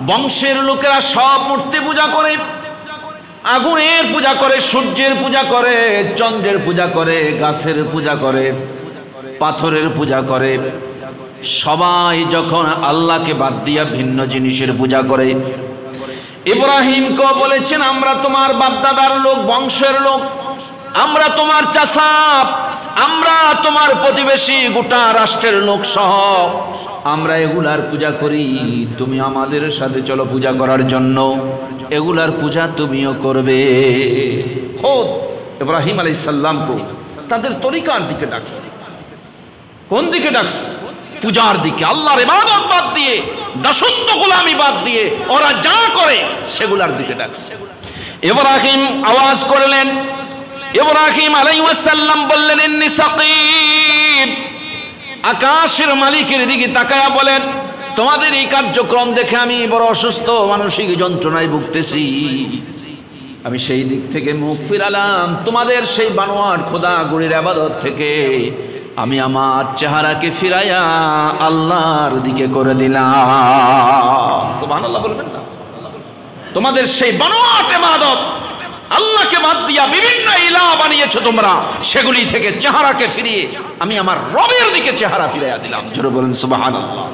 বংশের লোকেরা সব মূর্তি পূজা করে, আগুনের পূজা করে, সূর্যের পূজা করে, চন্দ্রের পূজা করে, গাছের পূজা করে, পাথরের পূজা করে। সবাই যখন আল্লাহকে বাদ দিয়া ভিন্ন জিনিসের পূজা করে, ইব্রাহিমকে বলেছেন আমরা তোমার বাপদাদার লোক, বংশের লোক, আমরা তোমার চাচা, আমরা তোমার প্রতিবেশী, গোটা রাষ্ট্রের লোক সহ আমরা এগুলার পূজা করি, তুমি আমাদের সাথে চলো পূজা করার জন্য, এগুলার পূজা তুমিও করবে। খোদ ইব্রাহিম আলাইহিস সালামকে তাদের তরিকার দিকে ডাকছে। কোন দিকে ডাকছে? পূজার দিকে। আল্লাহর ইবাদত বাদ দিয়ে, দাসত্ব গোলামি বাদ দিয়ে ওরা যা করে সেগুলার দিকে ডাকছে। ইব্রাহিম আওয়াজ করলেন, ইব্রাহিম আলাইহিস সালাম বললেন ইন্নী সাকিম। আকাশের মালিকের দিকে তাকায়া বলেন তোমাদের এই কার্যক্রম দেখে আমি বড় অসুস্থ, মানসিক যন্ত্রণায় ভুগতেছি। আমি সেই দিক থেকে মুখ ফিরালাম, তোমাদের সেই বানোয়াট খোদা গুলির ইবাদত থেকে আমি আমার চেহারাকে ফিরাইয়া আল্লাহর দিকে করে দিলাম। সুবহানাল্লাহ বলবেন না? তোমাদের সেই বানোয়াট ইবাদত, আল্লাহকে বাদ দিয়া বিভিন্ন ইলাহ বানিয়েছো তোমরা, সেগুলি থেকে চেহারাকে ফিরিয়ে আমি আমার রবের দিকে চেহারা ফিরাইয়া দিলাম। জোরে বলেন সুবহানাল্লাহ।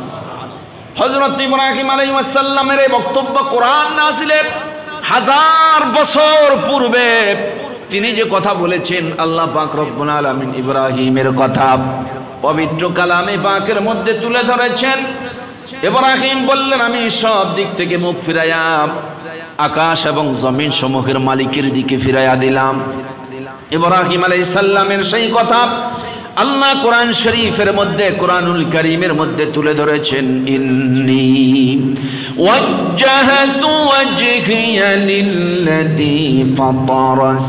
হযরত ইব্রাহিম আলাইহিস সালামের এই বক্তব্য কোরআন নাযিলের 1000 বছর পূর্বে তিনি যে কথা বলেছেন, আল্লাহ পাক রব্বুল আলামিন ইব্রাহিমের কথা পবিত্র কালামে পাকের মধ্যে তুলে ধরেছেন। ইব্রাহিম বললেন আমি সব দিক থেকে মুখ ফিরাইয়া আকাশ এবং জমিন সমূহের মালিকের দিকে ফিরাইয়া দিলাম। ইব্রাহিম আলাইহিস সালামের সেই কথা আল্লাহ কোরআন শরীফের মধ্যে, কোরআনুল কারীমের মধ্যে তুলে ধরেছেন। ইন্নী ওয়াজ্জাহতু ওয়াজহিয়া লিল্লাযী ফাতারাস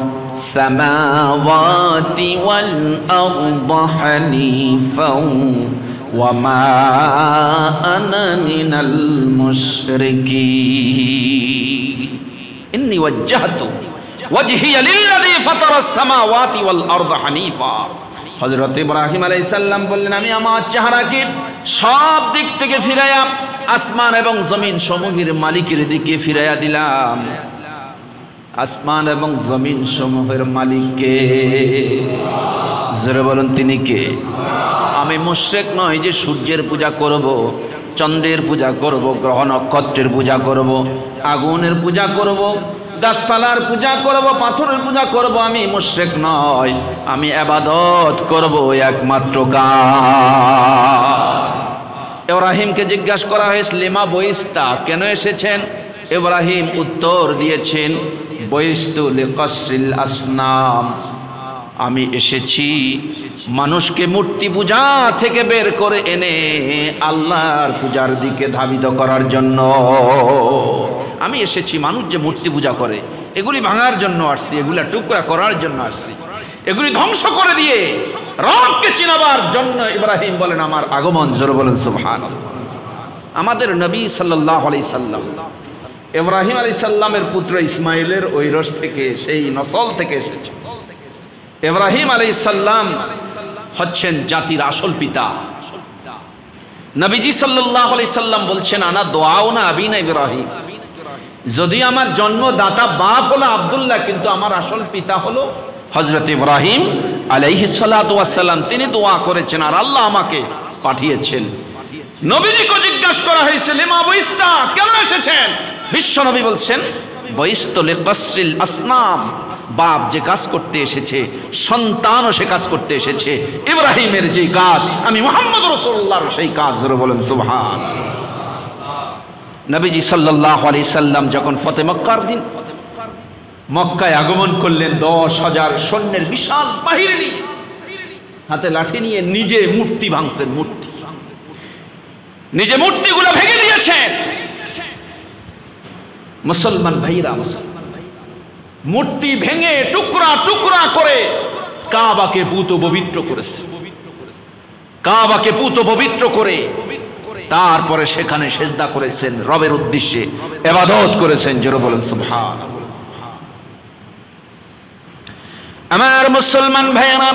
সামাওয়াতি ওয়াল আরদা হানিফাও ওয়া মা আনা মিনাল মুশরিকিন। ইন্নী ওয়াজ্জাহতু ওয়াজহিয়া লিল্লাযী ফাতারাস সামাওয়াতি ওয়াল আরদা হানিফা। হযরত ইব্রাহিম আলাইহিস সালাম বললেন আমি আমার চেহারাকে সব দিক থেকে ফিরাইয়া আসমান এবং জমিন সমূহের মালিকের দিকে ফিরাইয়া দিলাম। আসমান এবং জমিন সমূহের মালিক কে? জোরে বলুন তিনি কে? আমি মুশরিক নই যে সূর্যের পূজা করব, চন্দ্রের পূজা করব, গ্রহ নক্ষত্রের পূজা করব, আগুনের পূজা করব, গাছপালার পূজা করব, পাথরের পূজা করব। আমি মুশরিক নয়, আমি ইবাদত করব একমাত্র কার। ইব্রাহিমকে জিজ্ঞাসা করা হয়েছে লিমা বইস্তা, কেন এসেছেন? ইব্রাহিম উত্তর দিয়েছেন বইস্তু লিকাসরিল আসনাম, আমি এসেছি মানুষকে মূর্তি পূজা থেকে বের করে এনে আল্লাহর পূজার দিকে ধাবিত করার জন্য। আমি এসেছি মানুষ যে মূর্তি পূজা করে এগুলি ভাঙার জন্য আসছি, এগুলা টুকরা করার জন্য আসছি, এগুলি ধ্বংস করে দিয়ে রবকে চিনাবার জন্য ইব্রাহিম বলেন আমার আগমন। জোরে বলেন সুবহানাল্লাহ। আমাদের নবী সাল্লাল্লাহু আলাইহি সাল্লাম ইব্রাহিম আলাইহিস সালামের পুত্র ইসমাইলের ঐরস থেকে, সেই নসল থেকে এসেছে। ইব্রাহিম আলাইহিস সালাম হচ্ছেন জাতির আসল পিতা। নবীজি সাল্লাল্লাহু আলাইহি সাল্লাম বলছেন আনা দোয়াউনা আবিনা ইব্রাহিম, যদি আমার জন্মদাতা বাপ হলো আব্দুল্লাহ, কিন্তু আমার আসল পিতা হলো হযরত ইব্রাহিম আলাইহিস সালাতু ওয়াস সালাম। তিনি দোয়া করেছেন আর আল্লাহ আমাকে পাঠিয়েছেন। নবীজিকে জিজ্ঞাসা করা হয়েছে লিমা বইস্তা, কেন এসেছেন? বিশ্ব নবী বলছেন বইস্তু লিকাসরিল আসনাম, বাপ যে কাজ করতে এসেছে সন্তানও সে কাজ করতে এসেছে। ইব্রাহিমের যে কাজ আমি মুহাম্মদ রাসূলুল্লাহর সেই কাজ। বলেন সুবহানাল্লাহ। নবীজি সাল্লাল্লাহু আলাইহি সাল্লাম যখন ফতে মক্কার দিন মক্কায় আগমন করলেন 10,000 সৈন্যের বিশাল বাহিনী নিয়ে, হাতে লাঠি নিয়ে নিজে মূর্তি ভাঙছেন, মূর্তি নিজে মূর্তিগুলো ভেঙে দিয়েছেন। মুসলমান ভাইরা মূর্তি ভেঙে টুকরা টুকরা করে কাবাকে পুত পবিত্র করেছে, কাবাকে পুত পবিত্র করে তারপরে সেখানে সেজদা করেছেন, রবের উদ্দেশ্যে ইবাদত করেছেন। জোরে বলেন সুবহানাল্লাহ। আমার মুসলমান ভাইরা,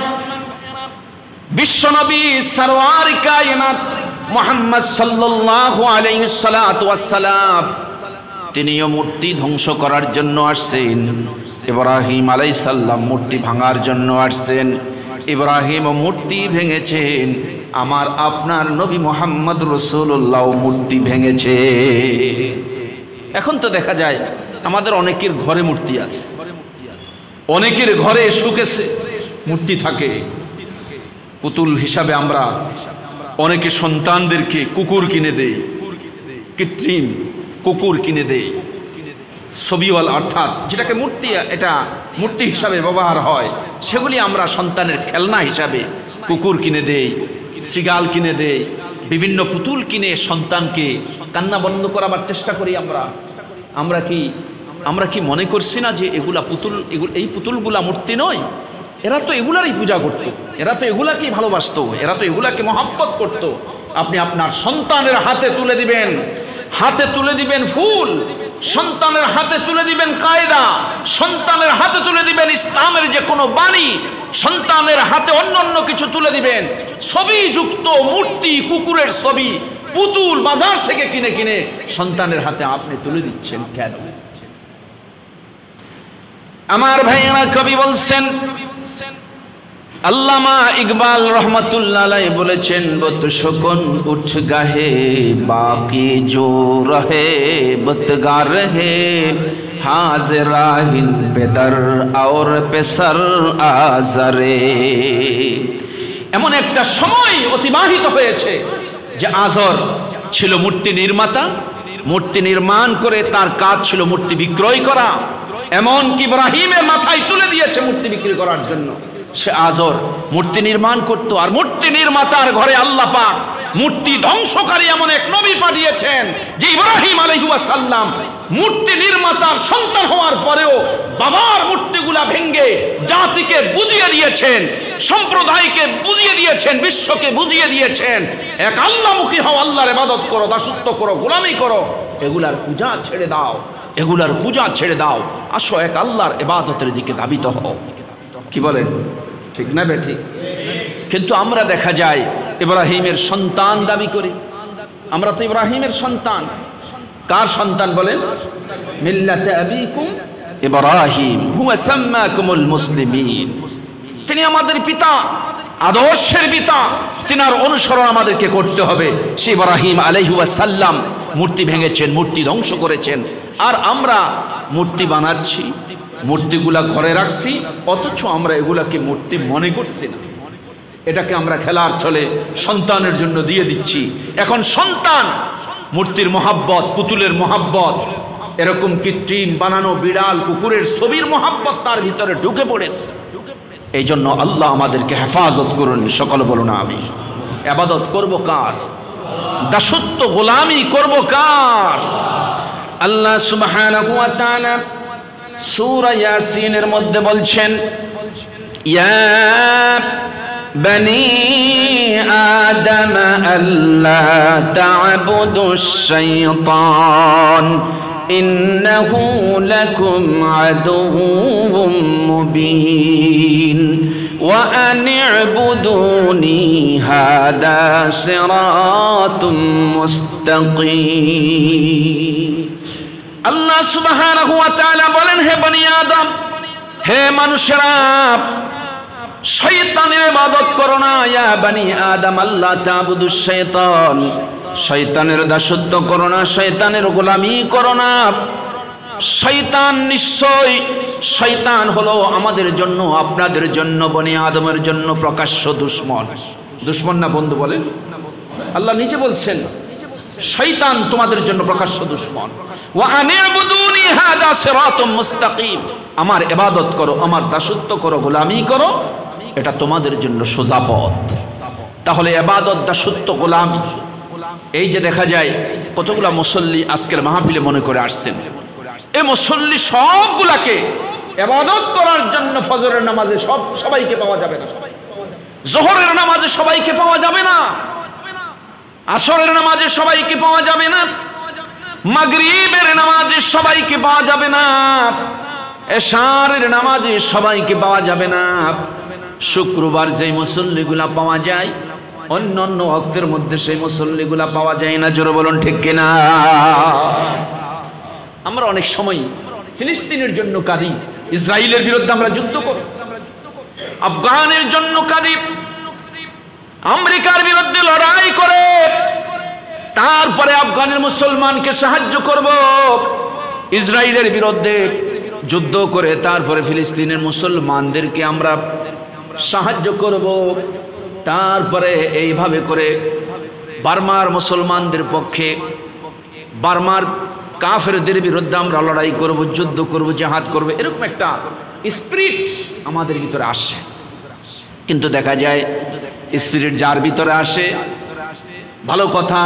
বিশ্বনবী সরওয়ার কায়নাত মুহাম্মদ সাল্লাল্লাহু আলাইহি ওয়াসাল্লাম তিনিও মূর্তি ধ্বংস করার জন্য আসছেন। ইব্রাহিম আলাইহিস সালাম মূর্তি ভাঙার জন্য আসছেন। ইব্রাহিম মূর্তি ভেঙেছেন, আমার আপনার নবী মুহাম্মদ রাসূলুল্লাহ মূর্তি ভেঙেছে। এখন তো দেখা যায় আমাদের অনেকের ঘরে মূর্তি আছে, অনেকের ঘরে শোকেসে মূর্তি থাকে। পুতুল হিসাবে আমরা অনেকে সন্তানদেরকে কুকুর কিনে দেই, কৃত্রিম কুকুর কিনে দেই, ছবিওয়াল, অর্থাৎ যেটাকে মূর্তি, এটা মূর্তি হিসাবে ব্যবহার হয়, সেগুলি আমরা সন্তানের খেলনা হিসাবে কুকুর কিনে দেই, শৃগাল কিনে দেই, বিভিন্ন পুতুল কিনে সন্তানকে কান্না বন্ধ করাবার চেষ্টা করি। আমরা কি মনে করছি না যে এগুলা পুতুল, এই পুতুলগুলা মূর্তি নয়? এরা তো এগুলারই পূজা করত, এরা তো এগুলাকেই ভালোবাসতো, এরা তো এগুলাকে মহব্বত করত। আপনি আপনার সন্তানের হাতে তুলে দিবেন, হাতে তুলে দিবেন ফুল, সন্তানের হাতে তুলে দিবেন কায়দা, সন্তানের হাতে তুলে দিবেন ইসলামের যে কোনো বাণী, সন্তানের হাতে অন্য কিছু তুলে দিবেন, ছবি যুক্ত মূর্তি, কুকুরের ছবি, পুতুল বাজার থেকে কিনে কিনে সন্তানের হাতে আপনি তুলে দিচ্ছেন কেন? আমার ভাইয়েরা, কবি বলছেন, আল্লামা ইকবাল রহমতুল্লাহ আলাইহি বলেছেন, বত শকুন উঠ গাহে বাকি জো রহে বতগা রহে হাজরাহিন বেদর और পেসর আজরে। এমন একটা সময় অতিবাহিত হয়েছে যে আজর ছিল মূর্তি নির্মাতা, মূর্তি নির্মাণ করে তার কাজ ছিল মূর্তি বিক্রয় করা। এমনকি ইব্রাহিমের মাথায় তুলে দিয়েছে মূর্তি বিক্রি করার জন্য। সে আজর মূর্তি নির্মাণ করত, আর মূর্তি নির্মাতার ঘরে আল্লাহ পাক মূর্তি ধ্বংসকারী এমন এক নবী পাঠিয়েছেন যে ইব্রাহিম আলাইহিস সালাম মূর্তি নির্মাতার সন্তান হওয়ার পরেও বাবার মূর্তিগুলা ভেঙ্গে জাতিকে বুঝিয়ে দিয়েছেন, সম্প্রদায়কে বুঝিয়ে দিয়েছেন, বিশ্বকে বুঝিয়ে দিয়েছেন, এক আল্লাহমুখী হও, আল্লাহর ইবাদত করো, দাসত্ব করো, গোলামি করো, এগুলার পূজা ছেড়ে দাও, এগুলার পূজা ছেড়ে দাও, আসো এক আল্লাহর ইবাদতের দিকে ধাবিত হও। কি বলেন, ঠিক না বেঠিক? কিন্তু আমরা দেখা যায় ইব্রাহিমের সন্তান দাবি করি। আমরা তো ইব্রাহিমের সন্তান। কার সন্তান বলেন? মিল্লাতে আবিকুম ইব্রাহিম হুয়া সাম্মাকুমুল মুসলিমিন। তিনি আমাদের পিতা, আদর্শের পিতা, তিনার অনুসরণ আমাদেরকে করতে হবে। সে ইব্রাহিম আলাইহিস সালাম মূর্তি ভেঙেছেন, মূর্তি ধ্বংস করেছেন, আর আমরা মূর্তি বানাচ্ছি, মূর্তিগুলা ঘরে রাখছি, অথচ আমরা এগুলাকে মূর্তি মনে করছি না। এটাকে আমরা খেলার ছলে সন্তানের জন্য দিয়ে দিচ্ছি। এখন সন্তান মূর্তির মহাব্বত, পুতুলের মহাব্বত, এরকম কৃত্রিম বানানো বিড়াল, কুকুরের ছবির মহাব্বত তার ভিতরে ঢুকে পড়েছে। এই জন্য আল্লাহ আমাদেরকে হেফাজত করুন। সকল বলুন আমি। ইবাদত করব কার? দাসত্ব গোলামি করব কার? আল্লাহ সুবহানাহু ওয়া তাআলা সূরা ইয়াসিনের মধ্যে বলছেন, ইয়া বনি আদম আল্লা তা'বুদুশ শাইতান ইন্নাহু লাকুম আদুউম মুবিন ওয়া আন ই'বুদুনি হাদা সিরাতুম মুস্তাকিম। আল্লাহ সুবহানাহু ওয়া তাআলা বলেন, হে বনি আদম, হে মানুষেরা, শয়তানের ইবাদত করো না। ইয়া বনি আদম আল্লাহ তা'বুদুশ শাইতান, শয়তানের দাসত্ব করো না, শয়তানের গোলামি করো না। শয়তান নিশ্চয়, শয়তান হলো আমাদের জন্য, আপনাদের জন্য, বনি আদমের জন্য প্রকাশ্য দুশমন। দুশমন না বন্ধু বলেন? আল্লাহ নিজে বলছেন শয়তান তোমাদের জন্য প্রকাশ্য দুশমন। ওয়া আনি'বুদুনি হাদা সিরাতুম মুস্তাকিম, আমার ইবাদত করো, আমার দাসত্ব করো, গোলামি করো, এটা তোমাদের জন্য সোজা পথ। তাহলে ইবাদত, দাসত্ব, গোলামি, এই যে দেখা যায় কতগুলা মুসল্লি আজকের মাহফিলে মনে করে আসছেন, এই মুসল্লি সবগুলাকে ইবাদত করার জন্য ফজরের নামাজে সবাইকে পাওয়া যাবে না, যোহরের নামাজে সবাইকে পাওয়া যাবে না, আসরের নামাজে সবাইকে পাওয়া যাবে না, মাগরিবের নামাজে সবাইকে পাওয়া যাবে না, এশারের নামাজে সবাইকে পাওয়া যাবে না। শুক্রবার যেই মুসল্লিগুলা পাওয়া যায়, অন্য অন্য ওয়াক্তের মধ্যে সেই মুসল্লিগুলা পাওয়া যায় না। জোরে বলুন ঠিক কিনা? আমরা অনেক সময় ফিলিস্তিনের জন্য কাঁদি, ইসরায়েলের বিরুদ্ধে আমরা যুদ্ধ করি, আফগানের জন্য কাঁদি, আমেরিকার বিরুদ্ধে লড়াই করে তারপরে আফগানের মুসলমানকে সাহায্য করব, ইসরায়েলের বিরুদ্ধে যুদ্ধ করে তারপরে ফিলিস্তিনের মুসলমানদেরকে আমরা সাহায্য করব, তারপরে এইভাবে করে বার্মার মুসলমানদের পক্ষে, বার্মার কাফেরদের বিরুদ্ধে আমরা লড়াই করব, যুদ্ধ করব, জিহাদ করব, এরকম একটা স্পিরিট আমাদের ভিতরে আসে। কিন্তু দেখা যায় স্পিরিট যার ভিতরে আসে, ভালো কথা,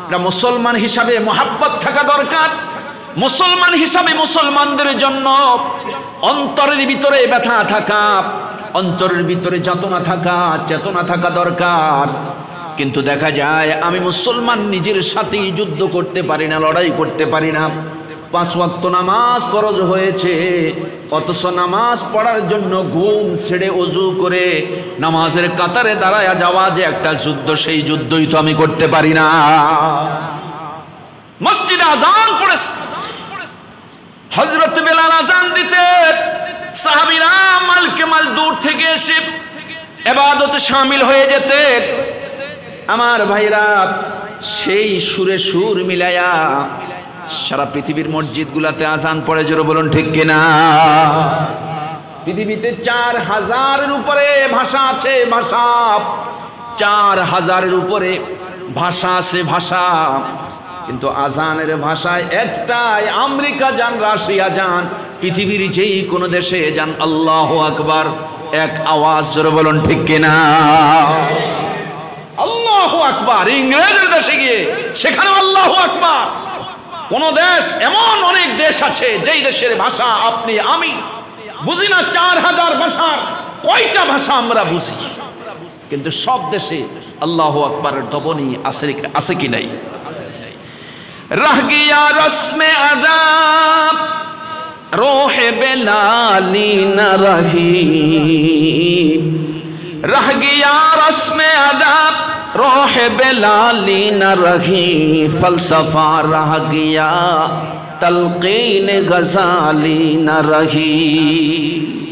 এটা মুসলমান হিসাবে মোহাব্বত থাকা দরকার। মুসলমান হিসাবে মুসলমানদের জন্য অন্তরের ভিতরে ব্যথা থাকা, অন্তরের ভিতরে যাতনা থাকা, চেতনা থাকা দরকার। কিন্তু দেখা যায় আমি মুসলমান নিজের সাথেই যুদ্ধ করতে পারি না, লড়াই করতে পারি না। 5 ওয়াক্ত নামাজ ফরজ হয়েছে, অথচ নামাজ পড়ার জন্য ঘুম ছেড়ে ওযু করে নামাজের কাতারে দাঁড়ায়া যাওয়া যে একটা যুদ্ধ, সেই যুদ্ধই তো আমি করতে পারি না। মসজিদে আজান পড়েছে, হযরত বেলাল আজান দিতে, সাহাবীরা মালকে মাল দূর থেকে এসে ইবাদতে শামিল হয়ে যেতেন। আমার ভাইরা সেই সুরে সুর মিলায়া সারা পৃথিবীর মসজিদগুলোতে আজান পড়ে। জোরে বলুন ঠিক কিনা? পৃথিবীতে 4000-এর উপরে ভাষা আছে, ভাষা 4000-এর উপরে ভাষা আছে, ভাষা। কিন্তু আজানের ভাষায় একটাই, আমেরিকা যান, রাশিয়া যান, পৃথিবীর যেই কোনো দেশে যান, আল্লাহু আকবার এক আওয়াজ। জোরে বলুন ঠিক কিনা? আল্লাহু আকবার। ইংরেজের দেশে গিয়ে সেখানে আল্লাহু আকবার। কোন দেশ, এমন অনেক দেশ আছে যেই দেশের ভাষা আপনি আমি বুঝি না। 4000 ভাষার কয়টা ভাষা আমরা বুঝি, কিন্তু সব দেশে আল্লাহু আকবারের ধ্বনি আছে কি নাই? রহ গিয়া রসমে আযাব রোহে বেলালি না রহি, রহ গিয়া রসমে আযাব रोहे बेलाली न रही, फलसफा रह गया तलकीन गजाली न रही।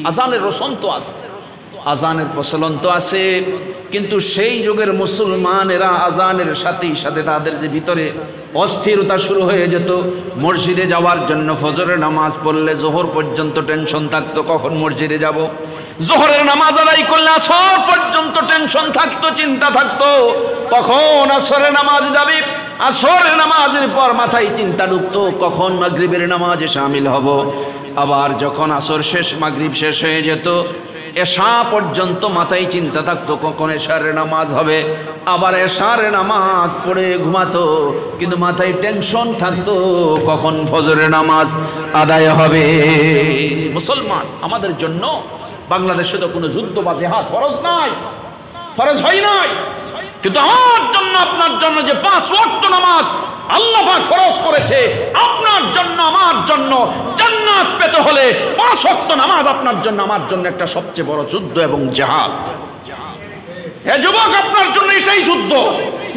আজানের রসম তো আছে, আজানের প্রচলন তো আছে, কিন্তু সেই যুগের মুসলমানেরা আজানের সাথে সাথে তাদের যে ভিতরে অস্থিরতা শুরু হয়ে যেত। মসজিদে যাওয়ার জন্য ফজরের নামাজ পড়লে জোহর পর্যন্ত টেনশন থাকতো, কখন মসজিদে যাব। জোহরের নামাজ আদায় করলে আসর পর্যন্ত টেনশন থাকতো, চিন্তা থাকতো কখন আসরের নামাজ যাবে। আসরের নামাজের পর মাথায় চিন্তা ঢুকতো কখন মাগরিবের নামাজে শামিল হব। আবার যখন আসর শেষ, মাগরিব শেষ হয়ে যেত, এশা পর্যন্ত মাথায় চিন্তা থাকতো কখন এশার নামাজ হবে। আবার এশার নামাজ পড়ে ঘুমাতো, কিন্তু মাথায় টেনশন থাকতো কখন ফজরের নামাজ আদায় হবে। মুসলমান আমাদের জন্য বাংলাদেশে তো কোনো যুদ্ধ বা জিহাদ ফরজ নাই, ফরজ হয় নাই, কিন্তু আমার জন্য আপনার জন্য যে 5 ওয়াক্ত নামাজ আল্লাহ পাক ফরজ করেছে, আপনার জন্য আমার জন্য জান্নাত পেতে হলে 5 ওয়াক্ত নামাজ আপনার জন্য আমার জন্য একটা সবচেয়ে বড় যুদ্ধ এবং জিহাদ। হে যুবক, আপনার জন্য এটাই যুদ্ধ,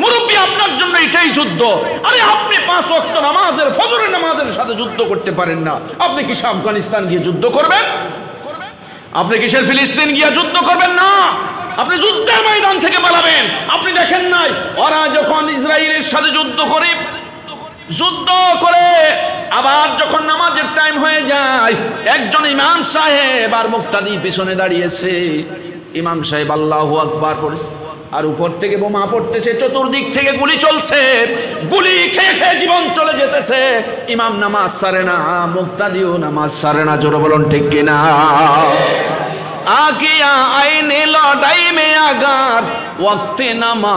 মুরব্বী আপনার জন্য এটাই যুদ্ধ। আরে আপনি 5 ওয়াক্ত নামাজের, ফজরের নামাজের সাথে যুদ্ধ করতে পারেন না, আপনি কি আফগানিস্তান গিয়ে যুদ্ধ করবেন? আপনি কিসের ফিলিস্তিন গিয়ে যুদ্ধ করবেন না? আপনি যুদ্ধের ময়দান থেকে পালাবেন। আপনি দেখেন নাই ওরা যখন ইসরায়েলের সাথে যুদ্ধ করে আবার যখন নামাজের টাইম হয়ে যায়, একজন ইমাম সাহেব আর মুক্তাদি পিছনে দাঁড়িয়েছে। ইমাম সাহেব আল্লাহু আকবার পড়ছে, আর উপর থেকে বোমা পড়তেছে, চতুর্দিক থেকে গুলি চলছে, গুলি খেয়ে খেয়ে জীবন চলে যেতেছে। ইমাম নামাজ সারে না, মুক্তাদিও নামাজ সারে না। জোরে বলুন ঠিক কিনা? आकिया आईने लौटाई में अगर वक्त नमाज,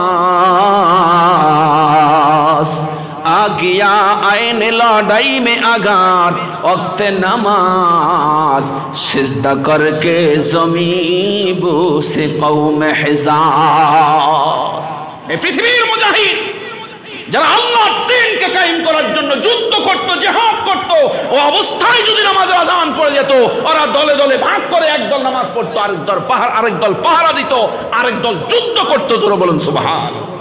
आकिया आईने लौटाई में अगर वक्त नमाज, सिजदा करके ज़मीन बूसे कौम हिजाज। ए पृथ्वीर मुजाहिद যারা আল্লাহর দ্বীনকে কায়েম করার জন্য যুদ্ধ করত, জিহাদ করত, ও অবস্থায় যদি নামাজে আযান পড়ে যেত, ওরা দলে দলে ভাগ করে একদল নামাজ পড়তো, আরেক দল পাহারা দিত, আরেক দল যুদ্ধ করতো। জোরে বলুন সুবহানাল্লাহ।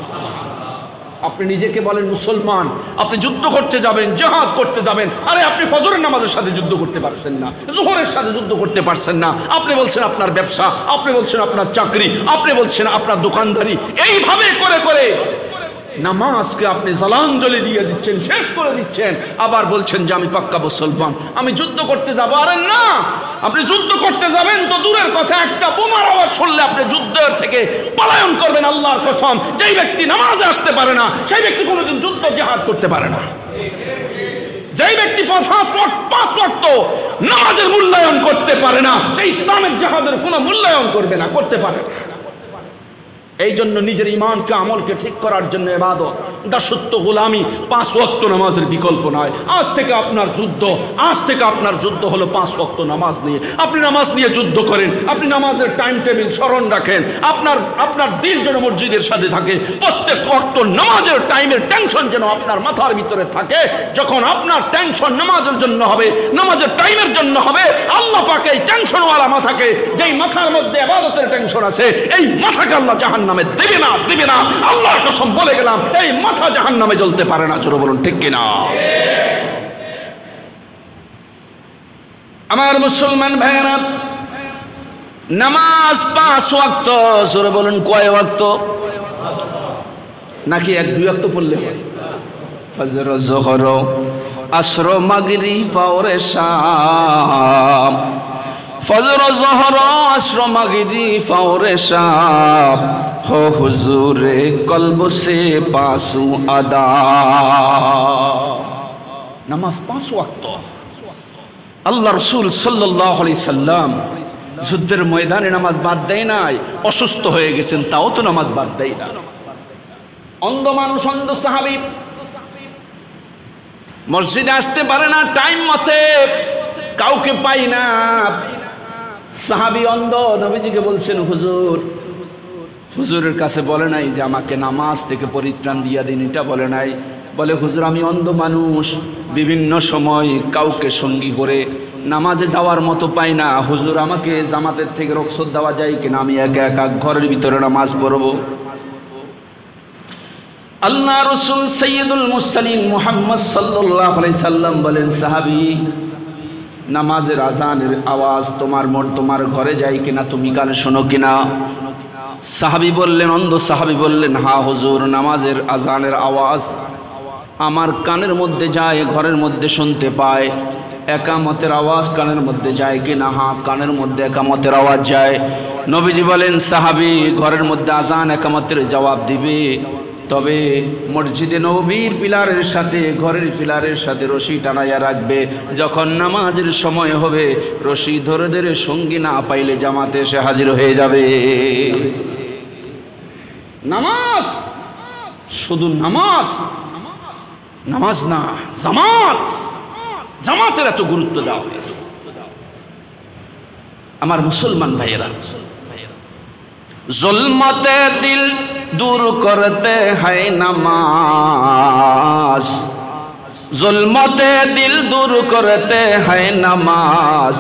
আপনি নিজেকে বলেন মুসলমান, আপনি যুদ্ধ করতে যাবেন, জিহাদ করতে যাবেন, আরে আপনি ফজরের নামাজের সাথে যুদ্ধ করতে পারছেন না, যোহরের সাথে যুদ্ধ করতে পারছেন না। আপনি বলছেন আপনার ব্যবসা, আপনি বলছেন আপনার চাকরি, আপনি বলছেন আপনার দোকানদারি, এইভাবে করে করে নামাজকে আপনি জলাঞ্জলি দিয়ে দিচ্ছেন, শেষ করে দিচ্ছেন। আবার বলছেন যে আমি পাক্কা মুসলমান, আমি যুদ্ধ করতে যাবো। আরে না, আপনি যুদ্ধ করতে যাবেন তো দূরের কথা, একটা বোমার আওয়াজ শুনলে আপনি যুদ্ধের থেকে পলায়ন করবেন। আল্লাহর কসম, যেই ব্যক্তি নামাজে আসতে পারে না সেই ব্যক্তি কোনোদিন যুদ্ধ জিহাদ করতে পারে না। যেই ব্যক্তি পাঁচ ওয়াক্ত নামাজের মূল্যায়ন করতে পারে না, সেই ইসলামের জিহাদের কোনো মূল্যায়ন করবে না, করতে পারে না। এই জন্য নিজের ইমানকে আমলকে ঠিক করার জন্য ইবাদত, দাসত্ব, গোলামি, 5 ওয়াক্ত নামাজের বিকল্প নয়। আজ থেকে আপনার যুদ্ধ হলো 5 ওয়াক্ত নামাজ নিয়ে। আপনি নামাজ নিয়ে যুদ্ধ করেন, আপনি নামাজের টাইম টেবিল স্মরণ রাখেন, আপনার দিল যেন মসজিদের সাথে থাকে, প্রত্যেক ওয়াক্ত নামাজের টাইমের টেনশন যেন আপনার মাথার ভিতরে থাকে। যখন আপনার টেনশন নামাজের জন্য হবে, নামাজের টাইমের জন্য হবে, আল্লাহ পাক এই টেনশনওয়ালা মাথাকে, যেই মাথার মধ্যে ইবাদতের টেনশন আছে, এই মাথাকে আল্লাহ জাহান্নামে দিবে না। আল্লাহর কসম বলে গেলাম, এই মাথা জাহান্নামে জ্বলতে পারে না। জোরে বলুন ঠিক কিনা? আমার মুসলমান ভাইয়েরা, নামাজ 5 ওয়াক্ত। জোরে বলুন কয় ওয়াক্ত? নাকি 1-2 ওয়াক্ত পড়লে হয়? ফজর, যোহর, আসর, মাগরিব আর শাম। ফজর, যোহর, আসর, মাগরিব আর শাম, हो हुजूरे कल्ब से पासू अदा। নামাজ 5 ওয়াক্ত। আল্লাহ রাসূল সাল্লাল্লাহু আলাইহি সাল্লাম যুদ্ধের ময়দানে নামাজ বাদ দেয় নাই। অসুস্থ হয়ে গেছেন, তাও তো নামাজ বাদ দেয় না। অন্ধ মানুষ, অন্ধ সাহাবী মসজিদে আসতে পারে না টাইম মতে, কাউকে পাই না। সাহাবী অন্ধ, নবীজিকে বলছেন হুজুরের কাছে বলে নাই যে আমাকে নামাজ থেকে পরিত্রাণ দিয়া দিন, এটা বলে নাই। বলে হুজুর আমি অন্ধ মানুষ, বিভিন্ন সময় কাউকে সঙ্গী করে নামাজে যাওয়ার মতো পাই না। হুজুর আমাকে জামাতের থেকে রুখসত দেওয়া যায় কিনা, আমি একা একা ঘরের ভিতরে নামাজ পড়ব। আল্লাহ রাসূল সাইয়্যিদুল মুরসালিন মুহাম্মদ সাল্লাল্লাহু আলাইহি সাল্লাম বলেন, সাহাবী নামাজের আজানের আওয়াজ তোমার ঘরে যায় কিনা, তুমি কানে শোনো কিনা? সাহাবী বললেন, অন্ধ সাহাবী বললেন, হ্যাঁ হুজুর, নামাজের আজানের আওয়াজ আমার কানের মধ্যে যায়, ঘরের মধ্যে শুনতে পায়। একামতের আওয়াজ কানের মধ্যে যায় কিনা? হ্যাঁ, কানের মধ্যে একামতের আওয়াজ যায়। নবীজি বলেন, সাহাবী ঘরের মধ্যে আজান একামতের জবাব দিবে, তবে মসজিদে নববীর পিলারের সাথে, ঘরের পিলারের সাথে রশি টানাইয়া রাখবে। যখন নামাজের সময় হবে, রশি ধরে ধরে সঙ্গী না পাইলে জামাতে এসে হাজির হয়ে যাবে। নামাজ শুধু নামাজ না, জামাতের এত গুরুত্ব দেওয়া হয়েছে। আমার মুসলমান ভাইয়েরা, जुल्मते दिल दूर करते हैं नमाज, जुल्मते दिल दूर करते हैं नमाज,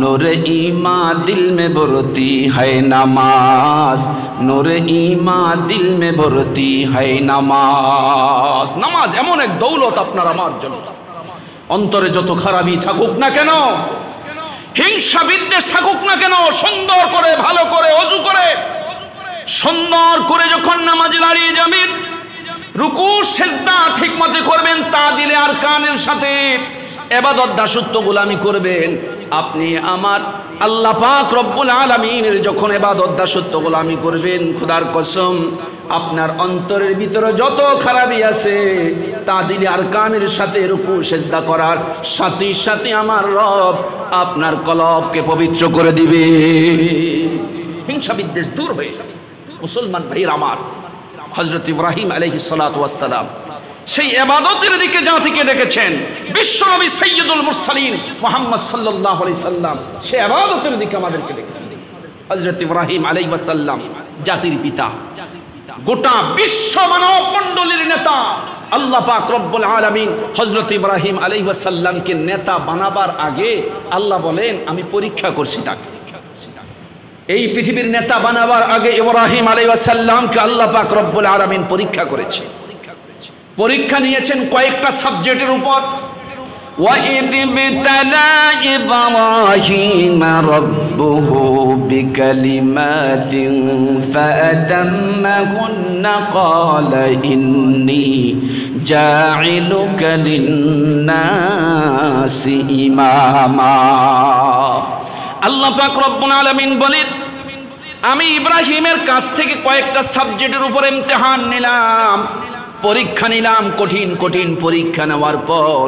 नूर ईमान दिल में भरती है नमाज, नूर ईमान दिल में भरती है नमाज। नमाज एमन एक दौलत আপনার আমার জন্য। অন্তরে যত খারাপই থাকুক না কেন, হিংসা বিদ্বেষ থাকুক না কেন, সুন্দর করে ভালো করে ওযু করে সুন্দর করে যখন নামাজে দাঁড়িয়ে যাবেন, রুকু সিজদা ঠিকমতো করবেন, তা দিলে আর কানের সাথে ইবাদত দাসত্ব গোলামি করবেন, আপনি আমার আল্লাহ পাক রব্বুল আলামিনের যখন ইবাদত দাসত্ব গোলামি করবেন, খোদার কসম আপনার অন্তরের ভিতরে যত খারাপই আছে তা দিলে আর কানের সাথে রুকু সিজদা করার সাথে সাথে আমার রব আপনার কলবকে পবিত্র করে দিবে। হিংসা বিদ্বেষ দূর হয়ে যাবে। মুসলমান ভাইরা আমার, হযরত ইব্রাহিম আলাইহিস সালাতু ওয়াস সালাম সেই ইবাদতের দিকে জাতিকে ডেকেছেন। বিশ্বনবী সাইয়্যিদুল মুরসালিন মুহাম্মদ সাল্লাল্লাহু আলাইহি সাল্লাম সেই ইবাদতের দিকে আমাদেরকে ডেকেছেন। হযরত ইব্রাহিম আলাইহিস সালাম জাতির পিতা, গোটা বিশ্ব মানব মণ্ডলীর নেতা, আল্লাহ পাক রব্বুল আলামিন হযরত ইব্রাহিম আলাইহিস সালামকে নেতা বানাবার আগে আল্লাহ বলেন আমি পরীক্ষা করছি তাকে। এই পৃথিবীর নেতা বানাবার আগে ইব্রাহিম আলাইহিস সালামকে আল্লাহ পাক রব্বুল আলামিন পরীক্ষা করেছে। পরীক্ষা নিয়েছেন কয়েকটা সাবজেক্টের উপর। وَإِذِ ابْتَلَى إِبْرَاهِيمَ رَبُّهُ بِكَلِمَاتٍ فَأَتَمَّهُنَّ قَالَ إِنِّي جَاعِلُكَ لِلنَّاسِ إِمَامًا। আল্লাহ পাক রব্বুল আলামিন বলেন আমি ইব্রাহিমের কাছ থেকে কয়েকটা সাবজেক্টের উপর ইমতিহান নিলাম, পরীক্ষা নিলাম। কঠিন কঠিন পরীক্ষা নেওয়ার পর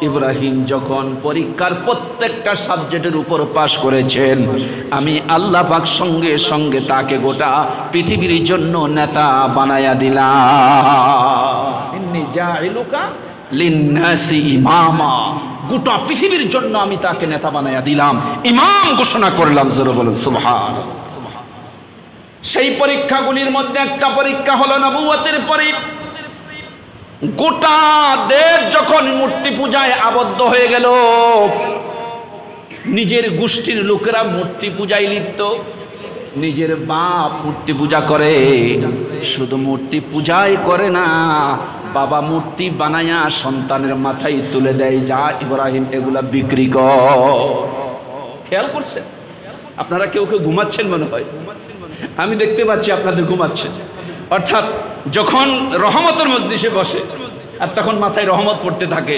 ইব্রাহিম যখন পরীক্ষার প্রত্যেকটা সাবজেক্টের উপর পাশ করেছেন, আমি আল্লাহ পাক সঙ্গে সঙ্গে তাকে গোটা পৃথিবীর জন্য নেতা বানায়া দিলাম। ইন্নী জাইলুকা লিন্নাসি ইমামা, গোটা পৃথিবীর জন্য আমি তাকে নেতা বানায়া দিলাম, ইমাম ঘোষণা করলাম। জোরে বলুন সুবহানাল্লাহ। সেই পরীক্ষাগুলির মধ্যে একটা পরীক্ষা হলো নবুয়তের পরে। গোটা দেশ যখন মূর্তি পূজায় আবদ্ধ হয়ে গেল, নিজের গোষ্ঠীর লোকেরা মূর্তি পূজায় লিপ্ত, নিজের বাপ মূর্তি পূজা করে, শুধু মূর্তি পূজাই করে না, বাবা মূর্তি বানায়া সন্তানের মাথায় তুলে দেয়, যা ইব্রাহিম এগুলা বিক্রি কর। খেয়াল করছেন? আপনারা কেউ কেউ ঘুমাচ্ছেন মনে হয়, আমি দেখতে পাচ্ছি আপনাদের ঘুমাচ্ছেন। অর্থাৎ যখন রহমতের মজলিসে বসে আর তখন মাথায় রহমত পড়তে থাকে,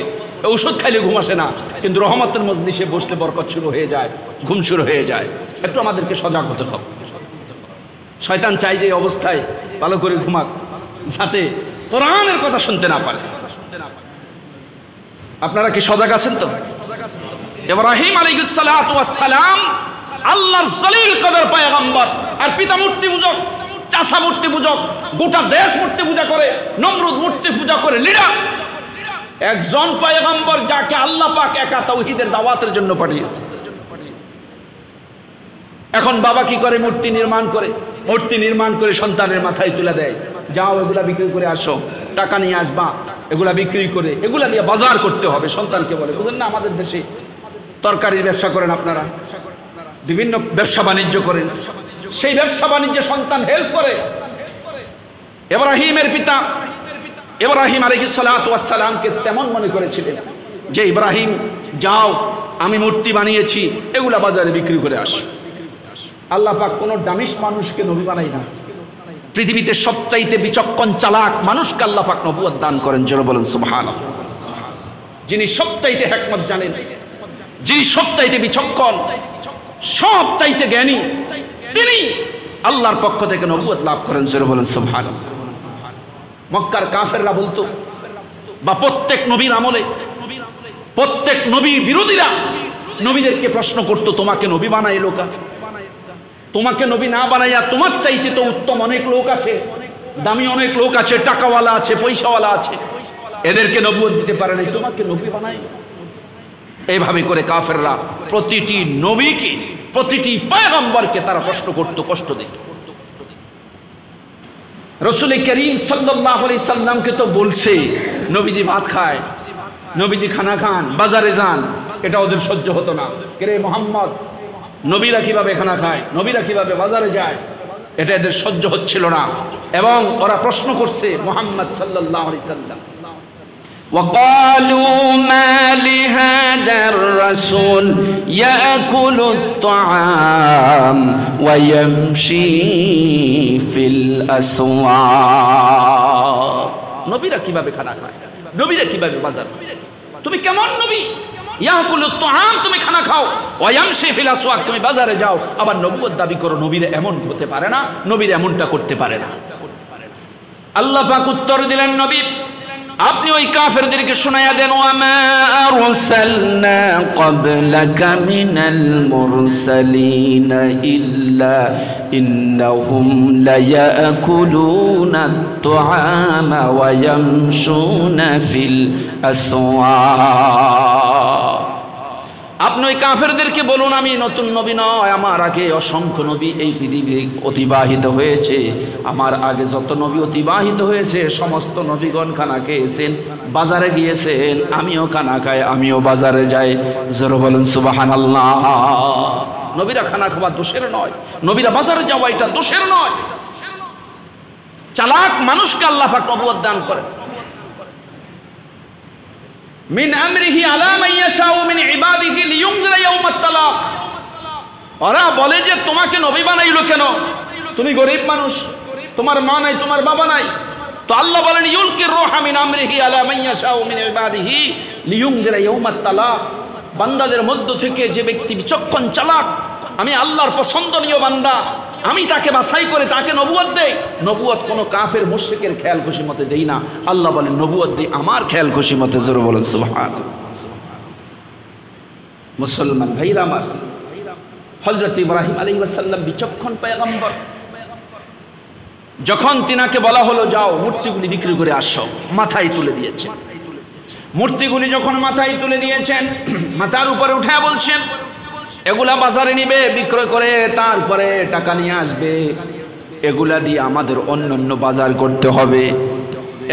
ঔষধ খাইলে ঘুম আসে না, কিন্তু রহমতের মজলিসে বসলে বরকত শুরু হয়ে যায়, ঘুম শুরু হয়ে যায়। একটু আমাদেরকে সজাগ হতে হবে। শয়তান চাই যে অবস্থায় ভালো করে ঘুমাক, যাতে কোরআনের কথা শুনতে না পারে। আপনারা কি সজাগ আছেন তো? ইব্রাহিম আলাইহিস সালাতু ওয়াস সালাম আল্লাহর জলিল কদর পয়গম্বর, আর পিতা মূর্তি পূজক, চাচা মূর্তি পূজক, গোটা দেশ মূর্তি পূজা করে, নমরুদ মূর্তি পূজা করে লিডার। একজন পয়গম্বর যাকে আল্লাহ পাক একা তাওহীদের দাওয়াতের জন্য পাঠিয়েছে। এখন বাবা কি করে? মূর্তি নির্মাণ করে, মূর্তি নির্মাণ করে সন্তানের মাথায় তুলে দেয়, যাও এগুলা বিক্রি করে আসো, টাকা নিয়ে আসবা, এগুলা বিক্রি করে এগুলা দিয়ে বাজার করতে হবে। সন্তানকে বলে, বুঝেন না আমাদের দেশে তরকারির ব্যবসা করেন আপনারা, বিভিন্ন ব্যবসা বাণিজ্য করেন, সেই ব্যবসা বাণিজ্যে সন্তান হেল্প করে। ইব্রাহিমের পিতা ইব্রাহিম আলাইহিস সালাতু ওয়াস সালামকে তেমন মনে করেছিলেন যে ইব্রাহিম যাও, আমি মূর্তি বানিয়েছি, এগুলা বাজারে বিক্রি করে আসো। আল্লাহ পাক কোনো দামিশ মানুষকে নবী বানাই না, পৃথিবীতে সবচাইতে বিচক্ষণ চালাক মানুষকে আল্লাহ পাক নবুয়ত দান করেন। জোরে বলেন সুবহানাল্লাহ। যিনি সবচাইতে হিকমত জানেন, যিনি সবচাইতে বিচক্ষণ, সবচাইতে জ্ঞানী, তিনি আল্লাহর পক্ষ থেকে নবুয়ত লাভ করেন। জোরে বলেন সুবহানাল্লাহ। মক্কার কাফেররা বলতো, বা প্রত্যেক নবীর আমলে প্রত্যেক নবী বিরোধীরা নবীদেরকে প্রশ্ন করত, তোমাকে নবী বানাইলো কা? তোমাকে নবী না বানাইয়া তোমার চাইতে তো উত্তম অনেক লোক আছে, দামি অনেক লোক আছে, টাকাওয়ালা আছে, পয়সাওয়ালা আছে, এদেরকে নবুয়ত দিতে পারে নাই, তোমাকে নবী বানাই? এইভাবে করে কাফেররা প্রতিটি নবীকে, প্রতিটি পয়গম্বরকে তারা প্রশ্ন করত, কষ্ট দিত। রাসূল করিম সাল্লাল্লাহু আলাইহি সাল্লামকে তো বলছে নবীজি ভাত খায়, নবীজি খানা খান, বাজারে যান, এটা ওদের সহ্য হতো না। কে মুহাম্মদ, নবীরা কিভাবে খানা খায়, নবীরা কিভাবে বাজারে যায়, এটা এদের সহ্য হচ্ছিল না। এবং ওরা প্রশ্ন করছে মুহাম্মদ সাল্লাল্লাহু আলাইহি সাল্লাম, وقالوا ما لهذا الرسول يأكل الطعام ويمشي في الأسواق। নবীরা কিভাবে খানা খায়, নবীরা কিভাবে বাজার, তুমি কেমন নবী? ইয়াকুলু তুআম, তুমি খানা খাও, ওয়া ইয়ামশি ফিল আসওয়াক, তুমি বাজারে যাও, আবার নবুয়ত দাবি করো। নবীরা এমন হতে পারে না, নবীরা এমনটা করতে পারে না। আল্লাহ পাক উত্তর দিলেন, নবী আপনি ওই কাফেরদেরকে শোনায়া দেন, ওয়া মা আরসালনা ক্বাবলাকা মিনাল মুরসালিন ইল্লা ইন্নাহুম লায়াকুলুনা আত-তুআমা ওয়া ইয়ামশুনা ফিল আসওয়াক। আপনি ওই কাফেরদেরকে বলুন আমি নতুন নবী নয়, আমার আগে অসংখ্য নবী এই পৃথিবী অতিবাহিত হয়েছে, আমার আগে যত নবী অতিবাহিত হয়েছে সমস্ত নবীগণ খানা খেয়েছেন, বাজারে গিয়েছেন, আমিও খানা খাই, আমিও বাজারে যাই। জোরে বলুন সুবহানাল্লাহ। নবীরা খানা খাওয়া দোষের নয়, নবীরা বাজারে যাওয়া এটা দোষের নয়। চালাক মানুষকে আল্লাহ পাক নবুয়ত দান করেন। মিন আমরিহি আলা মান ইয়াশাউ মিন ইবাদিহি লিয়ুনযিরা ইয়াউমাত তালাক। ওরা বলে যে তোমাকে নবী বানাইলো কেন? তুমি গরীব মানুষ, তোমার মা নাই, তোমার বাবা নাই। তো আল্লাহ বলেন ইউলকির রূহা মিন আমরিহি আলা মান ইয়াশাউ মিন ইবাদিহি লিয়ুনযিরা ইয়াউমাত তালাক। বান্দাদের মধ্য থেকে যে ব্যক্তি বিচক্ষণ চালাক, আমি আল্লাহর পছন্দনীয় বান্দা, আমি তাকে বাছাই করে তাকে নবুয়ত দেই। নবুয়ত কোনো কাফের মুশরিকের খেয়াল খুশি মতে দেই না। আল্লাহ বলেন নবুয়ত দেই আমার খেয়াল খুশি মতে। জোরে বলেন সুবহানাল্লাহ। মুসলমান ভাইরা আমার, হযরত ইব্রাহিম আলাইহিস সালাম বিচক্ষণ পয়গম্বর। যখন তিনাকে বলা হলো যাও মূর্তিগুলি বিক্রি করে আসো, মাথায় তুলে দিয়েছেন। মূর্তিগুলি যখন মাথায় তুলে দিয়েছেন, মাথার উপরে উঠায় বলছেন এগুলা বাজারে নিবে, বিক্রয় করে তারপরে টাকা নিয়ে আসবে, এগুলা দিয়ে আমাদের অন্যান্য বাজার করতে হবে।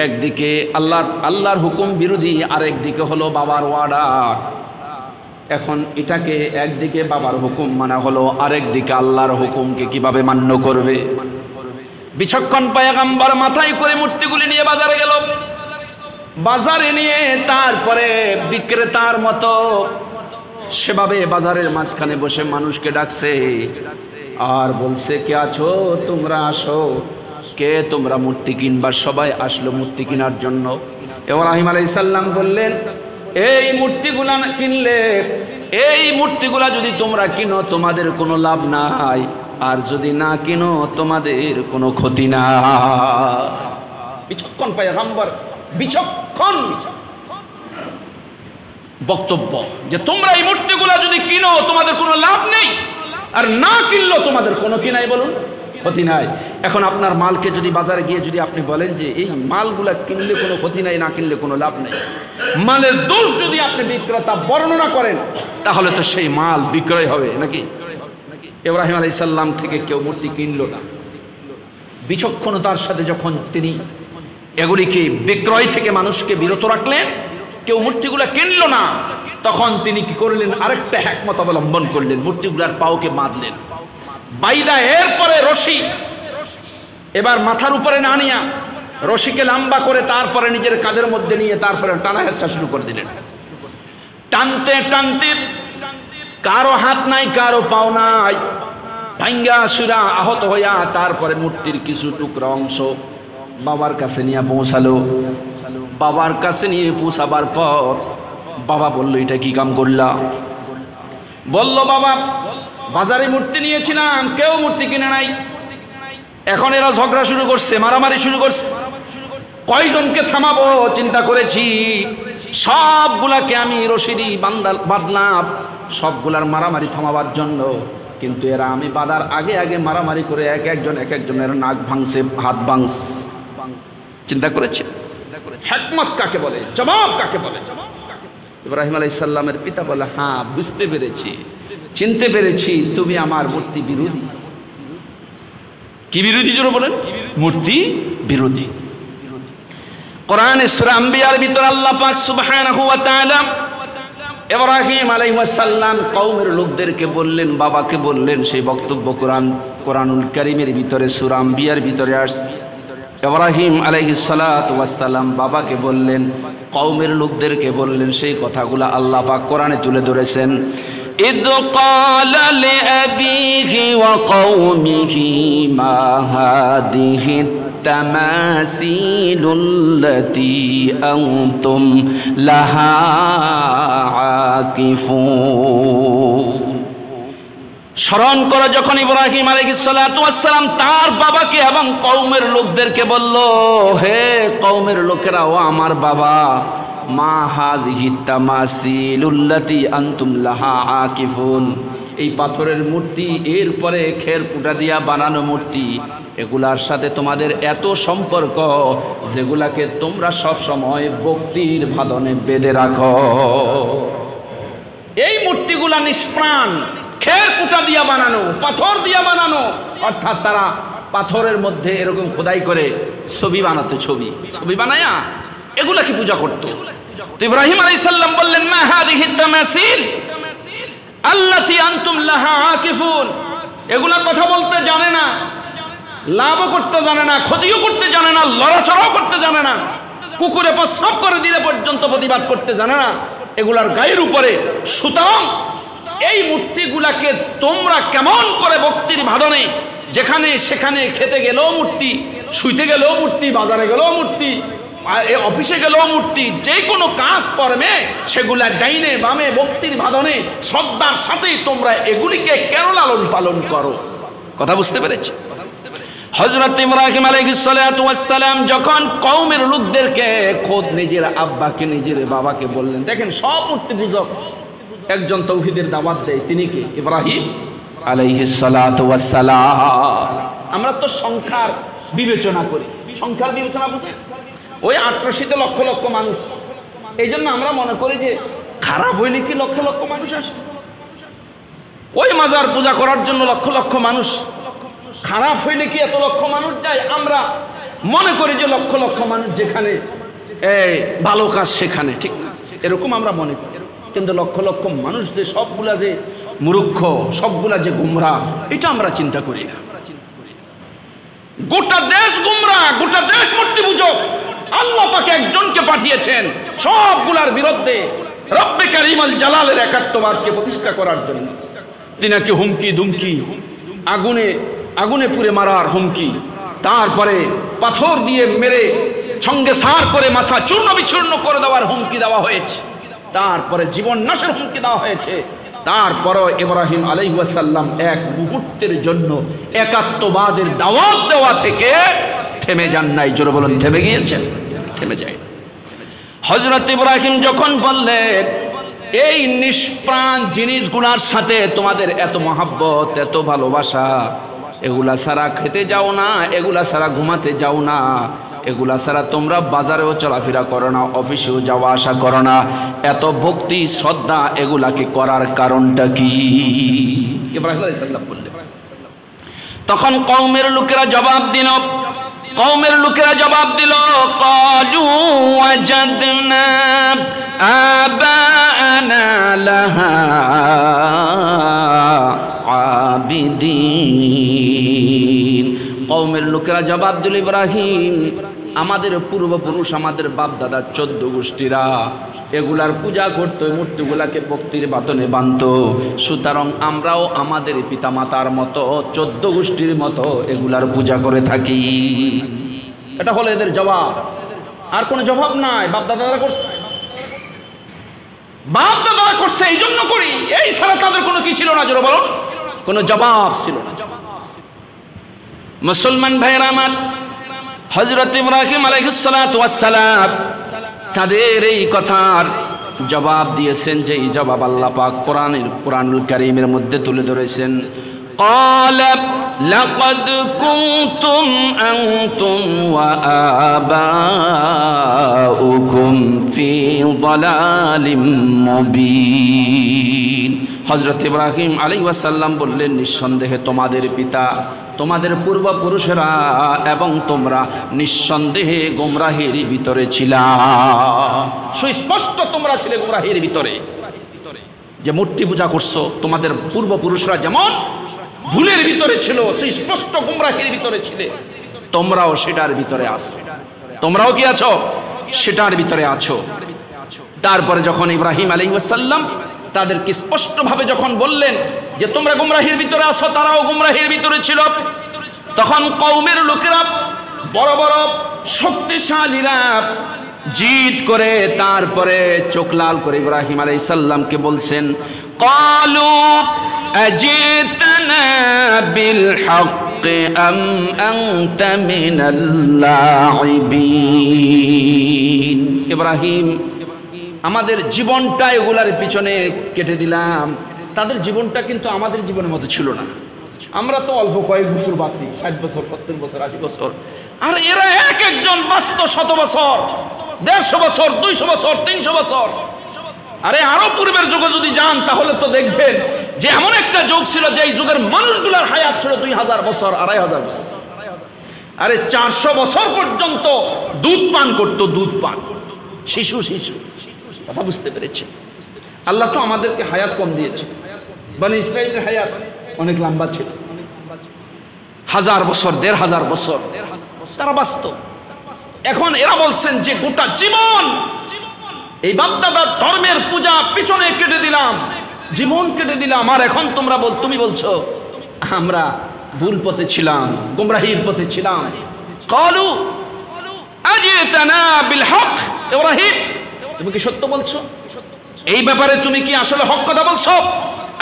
একদিকে আল্লাহর হুকুম বিরোধী, আরেকদিকে হলো বাবার ওয়ার্ডার। এখন এটাকে একদিকে বাবার হুকুম মানা হলো, আরেকদিকে আল্লাহর হুকুমকে কিভাবে মান্য করবে? বিচক্ষণ পয়গম্বর মাথায় করে মূর্তিগুলি নিয়ে বাজারে গেল। বাজারে নিয়ে তারপরে বিক্রেতার মতো সেভাবে বাজারের মাঝখানে বসে মানুষকে ডাকছে আর বলছে কে আছো, তোমরা আসো, কে তোমরা মূর্তি কিনবা? সবাই আসলো মূর্তি কেনার জন্য। ইব্রাহিম আলাইহিস সালাম বললেন এই মূর্তিগুলা কিনলে, এই মূর্তিগুলা যদি তোমরা কিনো তোমাদের কোনো লাভ নাই, আর যদি না কিনো তোমাদের কোনো ক্ষতি না। বিচক্ষণ পয়গম্বর, বিচক্ষণ বক্তব্য যে তোমরা এই মূর্তিগুলা যদি কিনো তোমাদের কোনো লাভ নেই, আর না কিনলেও তোমাদের কোনো কি নাই, বলুন ক্ষতি নাই। এখন আপনার মালকে যদি বাজারে গিয়ে যদি আপনি বলেন যে এই মালগুলা কিনলে কোনো ক্ষতি নাই, না কিনলে কোনো লাভ নেই, মালের দোষ যদি আপনি বিক্রেতা বর্ণনা করেন তাহলে তো সেই মাল বিক্রয় হবে নাকি? ইব্রাহিম আলাইহিস সালাম থেকে কেউ মূর্তি কিনলো না। বিচক্ষণতার সাথে যখন তিনি এগুলিকে বিক্রয় থেকে মানুষকে বিরত রাখলেন, কেউ মূর্তিগুলা কিনলো না, তখন তিনি কি করলেন? আরেকটা হিকমত অবলম্বন করলেন, মূর্তিগুলার পাওকে বাঁধলেন। বাইদা এরপরে রশি এবার মাথার উপরে না নিয়া রশিকে লম্বা করে তারপরে নিজের কাঁধের মধ্যে নিয়ে তারপরে টানা হেঁচড়া শুরু করে দিলেন। টানতে টানতে কারো হাত নাই, কারো পাও নাই, ভাঙ্গা সুরা আহত হইয়া তারপরে মূর্তির কিছু টুকরা অংশ বাবার কাছে নিয়ে পৌঁছালো। বাবার কাছে নিয়ে পৌঁছাবার পর বাবা বলল এটা কি কাম করলা? বলল বাবা বাজারে মূর্তি নিয়েছিলাম, কেউ মূর্তি কিনে নাই, এখন এরা ঝগড়া শুরু করছে, মারামারি শুরু করছে, কয়জনকে থামাবো চিন্তা করেছি, সবগুলাকে আমি রশিদি বাঁধলাম সবগুলার মারামারি থামাবার জন্য, কিন্তু এরা আমি বাঁধার আগে আগে মারামারি করে এক একজনের নাক ভাঙছে, হাত ভাঙছে। চিন্তা করেছে হিকমত কাকে বলে, জবাব কাকে বলে? ইব্রাহিম আলাইহিস সালামের পিতা বলে হ্যাঁ বুঝতে পেরেছি, চিনতে পেরেছি, তুমি আমার মূর্তি বিরোধী। কি বিরোধী জোরে বলেন? মূর্তি বিরোধী। কোরআনে সূরা আম্বিয়ার ভিতর আল্লাহ পাক সুবহানাহু ওয়া তাআলা ইব্রাহিম আলাইহিস সালাম কওমের লোকদেরকে বললেন, বাবাকে বললেন, সেই বক্তব্য কোরআনুল কারীমের ভিতরে সূরা আম্বিয়ার ভিতরে আসছে। ইব্রাহিম আলাইহিস সালাতু ওয়াস সালাম বাবাকে বললেন, কওমের লোকদেরকে বললেন, সেই কথাগুলো আল্লাহ পাক কোরআনে তুলে ধরেছেন। ইদ ক্বালা লিআবিহি ওয়া কওমিহি মা হাদিহি তামাসিলুল্লাতী আনতুম লাহা আকিফুন। স্মরণ করো যখন ইব্রাহিম আলাইহিস সালাতু ওয়াস সালাম তার বাবাকে এবং কওমের লোকদেরকে বলল, হে কওমের লোকেরা, ও আমার বাবা, মা হাযিহি তামাসিলুল্লাতী আনতুম লাহা আকিফুন, এই পাথরের মূর্তি, এরপরে খের কুটা দিয়া বানানো মূর্তি, এগুলার সাথে তোমাদের এত সম্পর্ক যেগুলাকে তোমরা সব সময় ভক্তির বাঁধনে বেঁধে রাখো। এই মূর্তিগুলো মূর্তিগুলা নিষ্প্রাণ, খের কুটা দিয়া বানানো, পাথর দিয়া বানানো, অর্থাৎ তারা পাথরের মধ্যে এরকম খোদাই করে ছবি বানাতো, ছবি বানায়া এগুলা কি পূজা করতো। তো ইব্রাহিম আলাইহিস সালাম বললেন, মা হাদিহি তামাসিল আল্লাতী আনতুম লাহা আকিফুন। এগুলা কথা বলতে জানে না, লাভও করতে জানে না, ক্ষতিও করতে জানে না, লড়াচড়াও করতে জানে না, কুকুরে প্রস্রাব করে দিলে পর্যন্ত প্রতিবাদ করতে জানে না এগুলার গায়ের উপরে। সুতরাং এই মূর্তিগুলাকে তোমরা কেমন করে ভক্তির ভাদনে, যেখানে সেখানে খেতে গেলেও মূর্তি, শুইতে গেলেও মূর্তি, বাজারে গেলেও মূর্তি, অফিসে গেলেও মূর্তি, যে কোনো কাজ কর্মে সেগুলা ডাইনে বামে ভক্তির ভাদনে শ্রদ্ধার সাথে তোমরা এগুলিকে কেন লালন পালন করো। কথা বুঝতে পেরেছি? হযরত ইব্রাহিম আলাইহিস সালাতু ওয়াস সালাম যখন কওমের লোকদেরকে খোদ নিজের আব্বাকে নিজের বাবাকে বললেন, দেখেন সব মূর্তি পূজক একজন তাওহীদের দাওয়াত দেয়, তিনি কে? ইব্রাহিম আলাইহিস সালাতু ওয়াস সালাম। আমরা তো সংখ্যার বিবেচনা করি, সংখ্যার বিবেচনা বুঝেন, ওই ৮৮তে লক্ষ লক্ষ মানুষ, এই জন্য আমরা মনে করি যে খারাপ হইলে কি লক্ষ লক্ষ মানুষ আসে, ওই মাজার পূজা করার জন্য লক্ষ লক্ষ মানুষ, খারাপ হইলে কি এত লক্ষ মানুষ যায়? আমরা মনে করি যে লক্ষ লক্ষ মানুষ যেখানে ভালো কাজ সেখানে, ঠিক না? এরকম আমরা মনে করি, কিন্তু লক্ষ লক্ষ মানুষ যে সবগুলা যে মূর্খ, সবগুলা যে গুমরাহ, এটা আমরা চিন্তা করি না। গোটা দেশ গুমরাহ, গোটা দেশ মূর্তি পূজক। আল্লাহ পাক একজনকে পাঠিয়েছেন সবগুলার বিরুদ্ধে, রব্বে কারীম আল জালালের একাত্মবাদকে প্রতিষ্ঠা করার জন্য। তিনাকে হুমকি দুমকি, আগুনে পুড়ে মারার হুমকি, তারপরে পাথর দিয়ে মেরে সঙ্গে সার করে মাথা চূর্ণ বিচূর্ণ করে দেওয়ার হুমকি দেওয়া হয়েছে, তারপরে জীবন নাশের হুমকি দেওয়া হয়েছে। তারপরও ইব্রাহিম আলাইহিস সালাম এক মুহূর্তের জন্য একাত্মবাদের দাওয়াত দেওয়া থেকে থেমে যান নাই। জোরে বলেন, থেমে গিয়েছেন? থেমে যায়। হযরত ইব্রাহিম যখন বললেন, এই নিষ্প্রাণ জিনিসগুলার সাথে তোমাদের এত মহাব্বত, এত ভালোবাসা, এগুলা ছাড়া খেতে যাও না, এগুলা ছাড়া ঘুমাতে যাও না, এগুলা ছাড়া তোমরা বাজারেও চলাফেরা করো না, অফিসেও যাওয়া আসা করো না, এত ভক্তি শ্রদ্ধা এগুলাকে করার কারণটা কি? ইব্রাহিম আলাইহিস সালাম বললেন। তখন কওমের লোকেরা জবাব দিল, ক্বালু ওয়াজাদনা আবা'ানা লাহা আবিদিন। কওমের লোকেরা জবাব দিল, ইব্রাহিম, আমাদের পূর্বপুরুষ, আমাদের বাপ দাদা 14 গোষ্ঠীরা এগুলার পূজা করতো, মূর্তিগুলাকে ভক্তির বাতনে বানত, সুতরাং আমরাও আমাদের পিতামাতার মতো 14 গোষ্ঠীর মতো এগুলার পূজা করে থাকি। এটা হলো এদের জবাব, আর কোনো জবাব নাই। বাপ দাদারা করছে এই জন্য করি, এই ছাড়া তাদের কোনো কি ছিল না? জোরে বলুন, কোনো জবাব ছিল না। মুসলমান ভাইরা আমার, হযরত ইব্রাহিম আলাইহিস সালাতু ওয়াস সালাম তাদের এই কথার জবাব দিয়েছেন, যে এই জবাব আল্লাহ পাক কোরআনুল কারীমের মধ্যে তুলে ধরেছেন। قال لقد كنتم أنتم وآباؤكم في ضلال مبين। হযরত ইব্রাহিম আলাইহিস সালাম বললেন, নিঃসন্দেহে তোমাদের পিতা, তোমাদের পূর্বপুরুষেরা এবং তোমরা নিঃসন্দেহে গোমরাহির ভিতরে ছিলা। সুস্পষ্ট তোমরা ছিলে গোমরাহির ভিতরে, যে মূর্তি পূজা করছো, তোমাদের পূর্বপুরুষরা যেমন ভুলের ভিতরে ছিল, সুস্পষ্ট গোমরাহির ভিতরে ছিলে, তোমরাও সেটার ভিতরে আছো। তোমরাও কি আছো? সেটার ভিতরে আছো। তারপরে যখন ইব্রাহিম আলাইহিস সালাম তাদেরকে স্পষ্টভাবে যখন বললেন যে তোমরা গুমরাহির ভিতরে আছো, তারাও গুমরাহির ভিতরে ছিল, তখন কওমের লোকেরা, বড় বড় শক্তিশালীরা জিদ করে তারপরে চোখ লাল করে ইব্রাহিম আলাইহিস সালামকে বলছেন, ক্বালু আজিতনা বিল হক আম আনতা মিনাল লাইবিন। ইব্রাহিম, আমাদের জীবনটা এগুলার পিছনে কেটে দিলাম, তাদের জীবনটা কিন্তু আমাদের জীবনের মতো ছিল না। আমরা তো অল্প কয়েক বছর বাঁচি, 60 বছর, 70 বছর, 80 বছর, আর এরা একজন বাঁচত 100 বছর, 150 বছর, 200 বছর, 300 বছর। আরে আরো পূর্বের যুগে যদি যান তাহলে তো দেখবেন যে এমন একটা যুগ ছিল যে এই যুগের মানুষগুলোর হায়াত ছিল 2000 বছর, 2500 বছর। আরে 400 বছর পর্যন্ত দুধ পান করতো, দুধ পান, শিশু। কথা বুঝতে পেরেছে? আল্লাহ তো আমাদেরকে হায়াত কম দিয়েছে, বনি ইসরাইলের হায়াত অনেক লম্বা ছিল, 1000 বছর, 1500 বছর তারা বাঁচত। এখন এরা বলছেন যে গোটা জীবন এই বাপদাদার ধর্মের পূজা পিছনে কেটে দিলাম, জীবন কেটে দিলাম, আর এখন তুমি বলছো আমরা ভুল পথে ছিলাম, গুমরাহির পথে ছিলাম। ক্বালু আজিতানা বিল হক, ইব্রাহিম তুমি কি সত্য বলছো? এই ব্যাপারে তুমি কি আসলে হক কথা বলছো?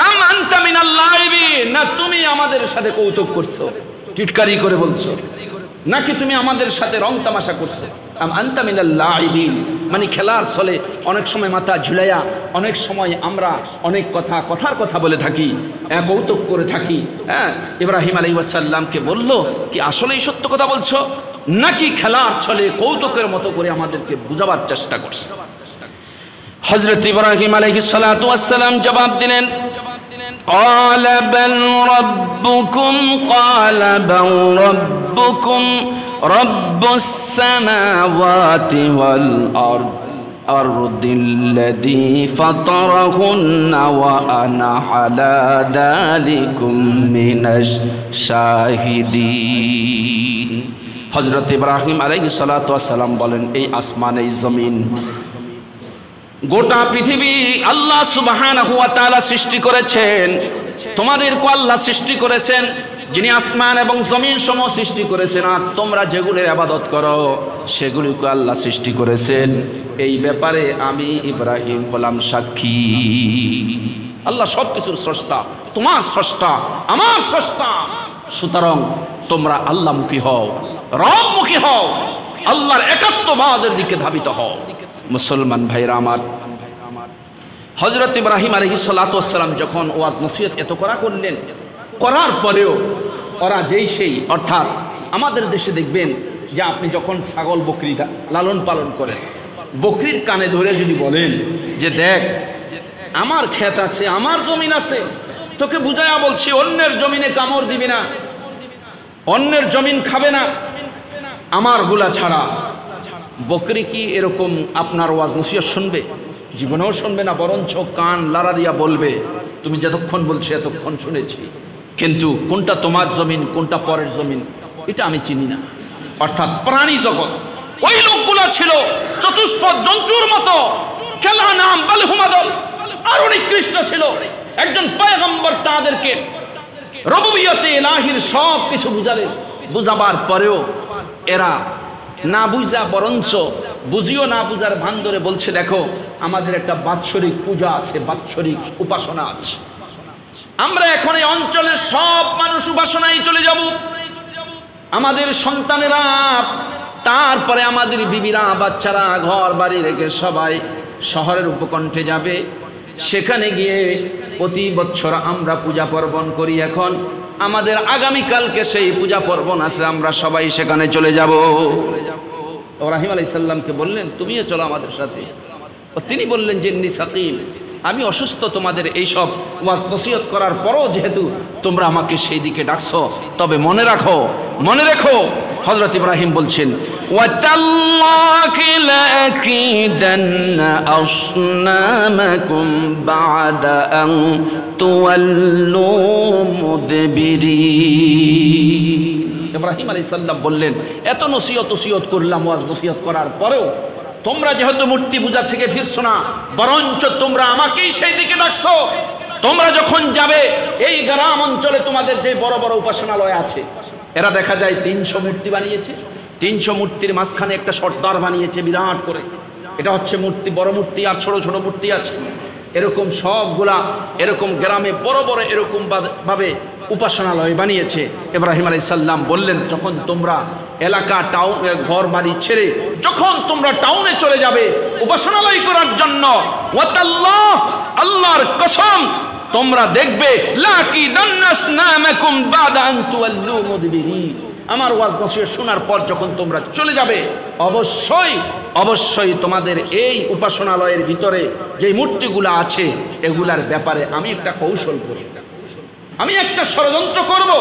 আম আনতা মিনাল লাইবিন, না তুমি আমাদের সাথে কৌতুক করছো, টিটকারি করে বলছো, নাকি তুমি আমাদের সাথে রং তামাশা করছো? আম আনতা মিনাল লাইবিন মানে খেলার ছলে অনেক সময় মাথা ঝুলাইয়া অনেক সময় আমরা অনেক কথার কথা বলে থাকি, কৌতুক করে থাকি। হ্যাঁ, ইব্রাহিম আলাইহিস সালামকে বলল কি আসলেই সত্য কথা বলছো, নাকি খেলার ছলে কৌতুকের মতো করে আমাদেরকে বুঝাবার চেষ্টা করছো? হযরত ইব্রাহিম আলাইহিস সালাতু ওয়াস সালাম জবাব দিলেন, قال بل ربكم رب السماوات والأرض الذي فطرهن وأنا على ذلكم من الشاهدين। হযরত ইব্রাহিম আলাইহিস সালাতু ওয়াস সালাম বলেন, এই আসমান, এই জমিন, গোটা পৃথিবী আল্লাহ সুবহানাহু ওয়া তাআলা সৃষ্টি করেছেন। তোমাদেরকে আল্লাহ সৃষ্টি করেছেন, যিনি আসমান এবং জমিন সমূহ সৃষ্টি করেছেন, আর তোমরা যেগুলির ইবাদত করো সেগুলিকে আল্লাহ সৃষ্টি করেছেন। এই ব্যাপারে আমি ইব্রাহিম হলাম সাক্ষী। আল্লাহ সবকিছুর স্রষ্টা, তোমার স্রষ্টা, আমার স্রষ্টা। সুতরাং তোমরা আল্লাহমুখী হও, রবমুখী হও, আল্লাহর একাত্মবাদের দিকে ধাবিত হও। মুসলমান ভাইরা আমার, হযরত ইব্রাহিম আলাইহিস সালাতু ওয়াস সালাম যখন ওয়াজ নসিহত এত করলেন, করার পরেও ওরা যেই সেই, অর্থাৎ আমাদের দেশে দেখবেন যে আপনি যখন ছাগল বকরি লালন পালন করেন, বকরির কানে ধরে যদি বলেন যে দেখ আমার ক্ষেত আছে, আমার জমিন আছে, তোকে বুঝায়া বলছি অন্যের জমিনে কামড় দিবি না, অন্যের জমিন খাবে না, আমার গুলা ছাড়া। বকরি কি এরকম আপনার ওয়াজ নসিহত শুনবে? জীবনেও শুনবে না, বরঞ্চ কান লাড়া দিয়া বলবে তুমি যতক্ষণ বলছো এতক্ষণ শুনেছি, কিন্তু কোনটা তোমার জমিন কোনটা পরের জমিন এটা আমি চিনি না। অর্থাৎ প্রাণী জগৎ ওই লোকগুলা ছিল চতুষ্পদ জন্তুর মতো, খেলা নাম বালহুমাদল, আরো নিকৃষ্ট ছিল। একজন পয়গম্বর তাদেরকে রুবুবিয়তে ইলাহির সব কিছু বুঝালেন, বুঝাবার পরেও এরা না বুঝা, বরঞ্চ বুঝিও না বুঝার ভান ধরে বলছে দেখো আমাদের একটা বাৎসরিক পূজা আছে, বাৎসরিক উপাসনা আছে, আমরা এখন এই অঞ্চলের সব মানুষ উপাসনায় চলে যাব, আমাদের সন্তানেরা, তারপরে আমাদের বিবিরা, বাচ্চারা ঘর বাড়ি রেখে সবাই শহরের উপকণ্ঠে যাবে, সেখানে গিয়ে প্রতি বছর আমরা পূজা পার্বণ করি। এখন আমাদের আগামীকালকে সেই পূজা পার্বণ আছে, আমরা সবাই সেখানে চলে যাব। ইব্রাহিম আলাইহিস সালামকে বললেন তুমিও চলো আমাদের সাথে। তিনি বললেন যে ইন্নী সাকিম, আমি অসুস্থ, তোমাদের এইসব ওয়াজ নসিহত করার পরও যেহেতু তোমরা আমাকে সেই দিকে ডাকছো, তবে মনে রেখো হযরত ইব্রাহিম বলছেন ওয়াতাল্লাহি লাআকিদান্না আসনামাকুম বা'দা আন তুওয়াল্লু মুদবিরিন। ইব্রাহিম আলাইহিস সালাম বললেন এত নসিহত করলাম, ওয়াজ নসিহত করার পরেও তোমরা যেহেতু মূর্তি পূজা থেকে ফিরছো না, বরঞ্চ তোমরা আমাকেই সেই দিকে ডাকছো। তোমরা যখন যাবে এই গ্রাম অঞ্চলে তোমাদের যে বড় বড় উপাসনালয় আছে, এরা দেখা যায় 300 মূর্তি বানিয়েছে, 300 মূর্তির মাঝখানে একটা সর্দার বানিয়েছে বিরাট করে, এটা হচ্ছে মূর্তি, বড় মূর্তি আর ছোট ছোট মূর্তি আছে, এরকম সবগুলা এরকম গ্রামে বড় বড় এরকম ভাবে উপাসনালয় বানিয়েছে। ইব্রাহিম আলাইহিস সালাম বললেন যখন তোমরা এলাকা টাউন ঘর বাড়ি ছেড়ে যখন তোমরা টাউনে চলে যাবে উপাসনালয় করার জন্য, ওয়াতাল্লাহ, আল্লাহর কসম, তোমরা দেখবে লাকিদান্না আসনামাকুম বা'দা আন তুওয়াল্লু মুদবিরিন, আমার ওয়াজ নসিহত শোনার পর যখন তোমরা চলে যাবে, অবশ্যই অবশ্যই তোমাদের এই উপাসনালয়ের ভিতরে যে মূর্তিগুলো আছে এগুলার ব্যাপারে আমি একটা কৌশল করব, আমি একটা ষড়যন্ত্র করব।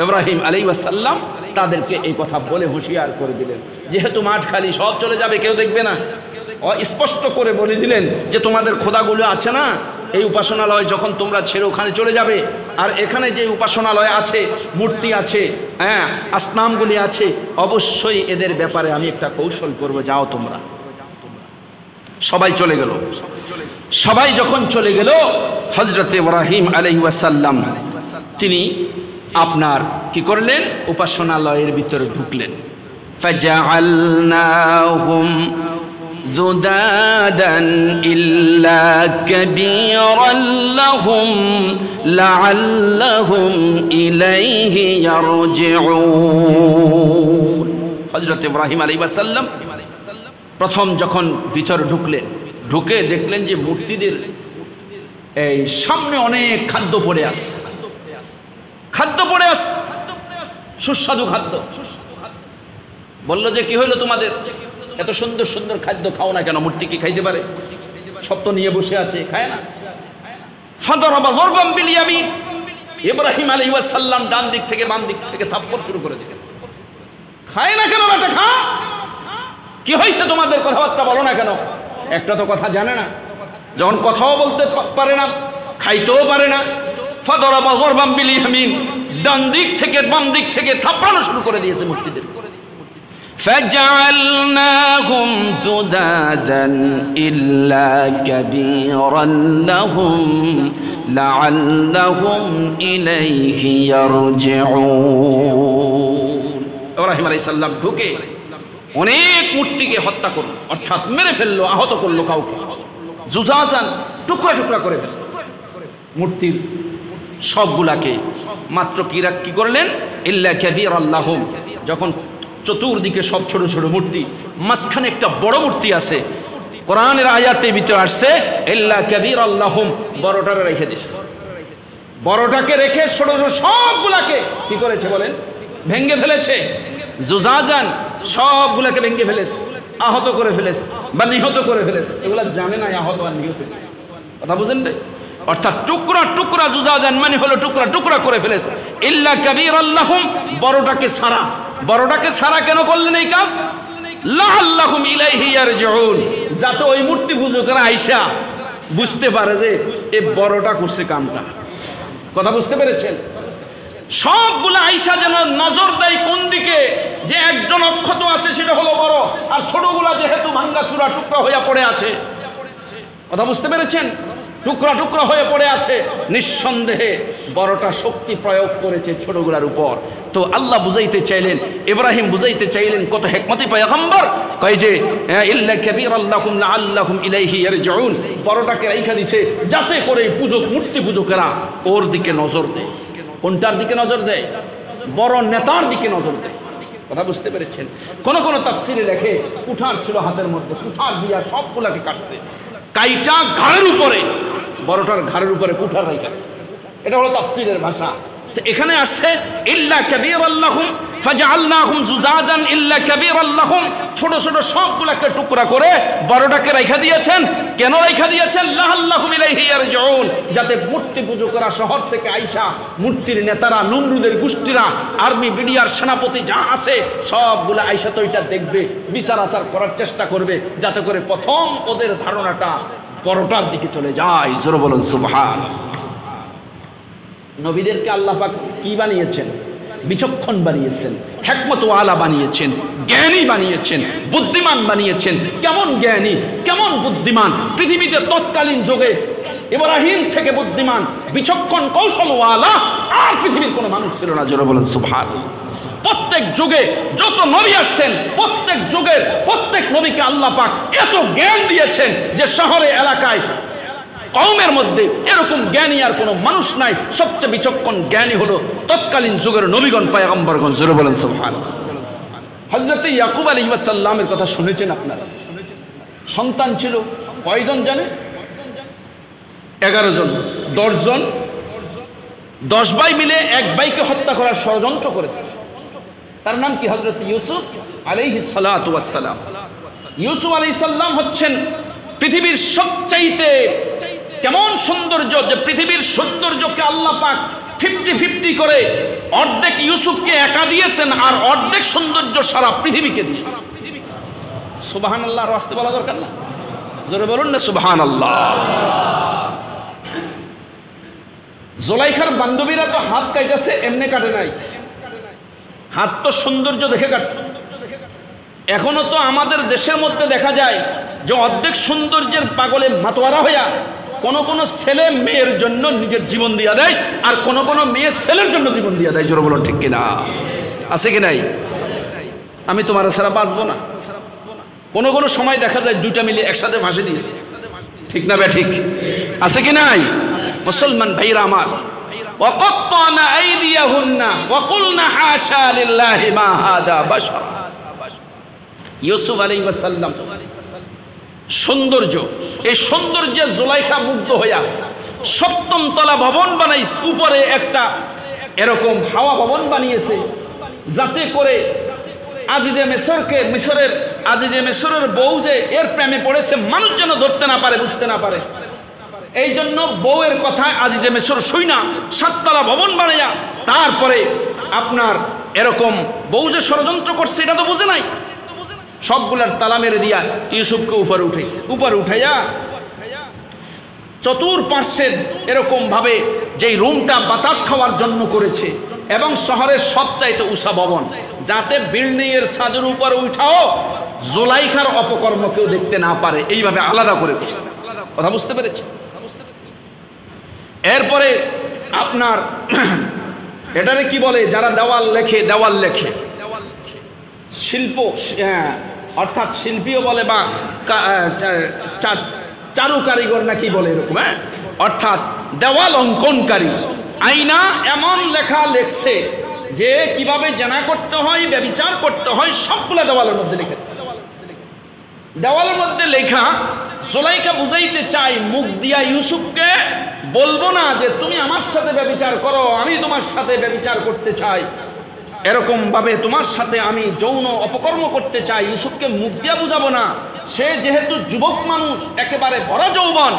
ইব্রাহিম আলাইহিস সালাম তাদেরকে এই কথা বলে হুঁশিয়ার করে দিলেন, যেহেতু মাঠ খালি, সব চলে যাবে, কেউ দেখবে না। স্পষ্ট করে বলে দিলেন যে তোমাদের খোদাগুলো আছে না, এই উপাসনালয় যখন তোমরা ছেড়ে ওখানে চলে যাবে, আর এখানে যে উপাসনালয় আছে, মূর্তি আছে, হ্যাঁ, আসনামগুলি আছে, অবশ্যই এদের ব্যাপারে আমি একটা কৌশল করব, যাও তোমরা। সবাই চলে গেল। সবাই যখন চলে গেল, হযরত ইব্রাহিম আলাইহিস সালাম তিনি আপনার কি করলেন, উপাসনালয়ের ভিতরে ঢুকলেন। ফাজআলনাহুম যুদাদান ইল্লা কাবীরান লাহুম লাআল্লাহুম ইলাইহি ইয়ারজিউন। হযরত ইব্রাহিম আলাইহিস সালাম প্রথম যখন ভিতরে ঢুকলেন, ঢুকে দেখলেন যে মূর্তিদের এই সামনে অনেক খাদ্য পড়ে আছে, খাদ্য পড়ে আস, সুস্বাদু খাদ্য। বলল যে কি হইলো তোমাদের, এত সুন্দর সুন্দর খাদ্য খাও না কেন? মূর্তি কি খাইতে পারে? সব তো নিয়ে বসে আছে, খায় না। ফাদারাবা যারবান বিল ইয়ামিন, ইব্রাহিম আলাইহিস সালাম ডান দিক থেকে বাম দিক থেকে থাপ্পড় শুরু করে দিলেন। খায় না কেন? বেটা খা, কি হয়েছে তোমাদের? কথাবার্তা বলো না কেন? একটা তো কথা জানে না, যখন কথাও বলতে পারে না, খাইতেও পারে না। ফাদারাবা যারবান বিল ইয়ামিন, ডান দিক থেকে বাম দিক থেকে থাপ্পড়ানো শুরু করে দিয়েছে মূর্তিদের। فجعلناهم جذاذا إلا كبيرا لهم لعلهم إليه يرجعون। ইব্রাহিম আলাইহিস সালাম ঢুকে অনেক মূর্তিকে হত্যা করলো, অর্থাৎ মেরে ফেললো, আহত করলো কাউকে, জুজাজান টুকরা টুকরা করে ফেললো মূর্তির সবগুলাকে। মাত্র কি করলেন, ইল্লা কাবীরান লাহুম, যখন চতুর্দিকে সব ছোট ছোট মূর্তি, মাঝখানে একটা বড় মূর্তি আছে, কোরআনের আয়াতে ভিতরে আসছে ইল্লা কাবীরান লাহুম, বড়টারে রেখে দিস। বড়টাকে রেখে ছোট ছোট সবগুলাকে কি করেছে বলেন, ভেঙে ফেলেছে। জুজাজান, সবগুলাকে ভেঙে ফেলেছে, আহত করে ফেলেছে বা নিহত করে ফেলেছে। এগুলা জানে না আহত আর নিহত, কথা বুঝেন না? অর্থাৎ টুকরা টুকরা, জুজাজান মানে হলো টুকরা টুকরা করে ফেলেছে। ইল্লা কাবীরান লাহুম, বড়টাকে ছাড়া। বড়টাকে ছাড়া কেন করলেন এই কাজ? লাআল্লাহুম ইলাইহি ইয়ারজিউন, যাতে ওই মূর্তি পূজকেরা আইসা বুঝতে পারে যে এই বড়টা করছে কামটা। কথা বুঝতে পেরেছেন? সবগুলো আইসা যেন নজর দেয় কোন দিকে, যে একজন অক্ষত আছে সেটা হলো বড়, আর ছোটগুলা যেহেতু ভাঙ্গা চূড়া টুকরা হয়ে পড়ে আছে। কথা বুঝতে পেরেছেন? টুকরা টুকরা হয়ে পড়ে আছে, নিঃসন্দেহে বড়টা শক্তি প্রয়োগ করেছে ছোটগুলার উপর। তো আল্লাহ বুঝাইতে চাইলেন, ইব্রাহিম বুঝাইতে চাইলেন, কত হিকমতি পয়গম্বর কয় যে ইল্লা কাবীরান লাহুম লাআল্লাহুম ইলাইহি ইয়ারজিউন, বড়টাকে রাইখা দিছে যাতে করে পূজক, মূর্তি পূজকেরা ওর দিকে নজর দেয়। কোনটার দিকে নজর দেয়? বড় নেতার দিকে নজর দেয়। কথা বুঝতে পেরেছেন? কোন কোন তাফসীরে লেখে কুঠার ছিল হাতের মধ্যে, কুঠার দিয়া সবগুলাকে কাটতে, কাইটা ঘাড়ের উপরে, বড়টার ঘাড়ের উপরে কুঠার রাইখা, এটা হলো তাফসীরের ভাষা। তো এখানে আসছে ইল্লা কাবীরান লাহুম ফাজআলনাহুম যুজাদান ইল্লা কাবীরান লাহুম, ছোট ছোট সবগুলাকে টুকরা করে বড়টাকে রাইখা দিয়েছেন। কেন রাইখা দিয়েছেন? লাআল্লাহুম ইলাইহি ইয়ারজিউন, যাতে মূর্তি পূজকেরা শহর থেকে আইসা, মূর্তির নেতারা, নমরুদের গোষ্ঠীরা, আর্মি, বিডিআর, সেনাপতি যা আছে সবগুলা আইসা তো এটা দেখবে, বিচার আচার করার চেষ্টা করবে, যাতে করে প্রথম ওদের ধারণাটা বড়টার দিকে চলে যায়। জোরে বলুন সুবহানাল্লাহ। নবীদেরকে আল্লাহ পাক কি বানিয়েছেন? বিচক্ষণ বানিয়েছেন, হিকমতওয়ালা বানিয়েছেন, জ্ঞানী বানিয়েছেন, বুদ্ধিমান বানিয়েছেন। কেমন জ্ঞানী, কেমন বুদ্ধিমান! পৃথিবীতে তৎকালীন যুগে ইব্রাহিম থেকে বুদ্ধিমান, বিচক্ষণ, কৌশলওয়ালা আর পৃথিবীর কোনো মানুষ ছিল না। জোরে বলেন সুবহানাল্লাহ। প্রত্যেক যুগে যত নবী আসছেন, প্রত্যেক যুগের প্রত্যেক নবীকে আল্লাহ পাক এত জ্ঞান দিয়েছেন যে শহরে, এলাকায়, কওমের মধ্যে এরকম জ্ঞানী আর কোনো মানুষ নাই। সবচেয়ে বিচক্ষণ জ্ঞানী হলো তৎকালীন যুগের নবীগণ, পয়গম্বরগণ। জোরে বলেন সুবহানাল্লাহ। হযরত ইয়াকুব আলাইহিস সালামের কথা শুনেছেন আপনারা? সন্তান ছিল কয়জন জানেন? 11 জন, 10 জন, 10 ভাই মিলে এক ভাইকে হত্যা করার ষড়যন্ত্র করেছে। তার নাম কি? হযরত ইউসুফ আলাইহিস সালাতু ওয়াস সালাম। ইউসুফ আলাইহিস সালাম হচ্ছেন পৃথিবীর সবচাইতে কেমন সৌন্দর্য, যে পৃথিবীর সৌন্দর্যকে আল্লাহ পাক 50-50 করে অর্ধেক ইউসুফকে একা দিয়েছেন আর অর্ধেক সৌন্দর্য সারা পৃথিবীকে দিয়েছেন। সুবহানাল্লাহ। আর আসতে বলা দরকার না? জোরে বলুন না সুবহানাল্লাহ। জুলাইখার বান্ধবীরা তো হাত কাটছে, এমনি কাটে নাই, হাত তো সৌন্দর্য দেখে কাটছে। এখনো তো আমাদের দেশের মধ্যে দেখা যায় যে অর্ধেক সৌন্দর্যের পাগলে মাতোয়ারা হইয়া কোন কোন ছেলে মেয়ের জন্য নিজের জীবন দিয়া দেয়, আর কোন কোন মেয়ে ছেলের জন্য জীবন দিয়া দেয়। জোরে বলুন ঠিক কিনা? আছে কি নাই? আমি তোমার ছাড়া বাঁচবো না। কোন কোন সময় দেখা যায় দুইটা মিলে একসাথে ভাসে দিয়েছে, ঠিক না? ঠিক আছে কি নাই? মুসলমান ভাইরা আমার, ওয়াকাত্তানা আইদিয়াহুন্না ওয়া কুলনা হাশা লিল্লাহি মা হাদা বাশার। ইউসুফ আলাইহিস সালাম সৌন্দর্য, এই সৌন্দর্যে জুলাইখা মুগ্ধ হইয়া 7ম তলা ভবন বানাইছে, উপরে একটা এরকম হাওয়া ভবন বানিয়েছে, যাতে করে আজিজে মিশরকে, মিশরের আজিজে মিশরের বউ যে এর প্রেমে পড়েছে মানুষ যেন ধরতে না পারে, বুঝতে না পারে। এই জন্য বউয়ের কথা আজিজে মিশর শুই না 7 তলা ভবন বানাইয়া তারপরে আপনার এরকম বউ যে ষড়যন্ত্র করছে এটা তো বুঝে নাই, সবগুলার তালা মেরে দিয়া ইউসুফকে উপরে উঠাইছে। উপরে উঠাইয়া চতুর্পার্শ্বে এরকম ভাবে যেই রুমটা বাতাস খাওয়ার জন্য করেছে এবং শহরের সবচাইতে উঁচা ভবন, যাতে বিল্ডিং এর ছাদের উপরে উঠাও জুলাইখার অপকর্ম কেউ দেখতে না পারে, এইভাবে আলাদা করে করছে। কথা বুঝতে পেরেছি? এরপরে আপনার এটারে কি বলে, যারা দেওয়াল লেখে, দেওয়াল লেখে শিল্প, অর্থাৎ শিল্পীও বলে বা চারু কারিগর নাকি বলে এরকম, অর্থাৎ দেওয়াল অঙ্কনকারী, আইনা এমন লেখা লেখছে যে কিভাবে জানা করতে হয়, ব্যভিচার করতে হয়, সবগুলা দেওয়ালের মধ্যে লেখা। দেওয়ালের মধ্যে লেখা জুলাইখা বুঝাইতে চাই মুখ দিয়া ইউসুফকে, বলবো না যে তুমি আমার সাথে ব্যভিচার করো, আমি তোমার সাথে ব্যভিচার করতে চাই, এরকম ভাবে তোমার সাথে আমি যৌন অপকর্ম করতে চাই, ইউসুফকে মুখ দিয়া বুঝাবো না। সে যেহেতু যুবক মানুষ, একেবারে ভরা যৌবন,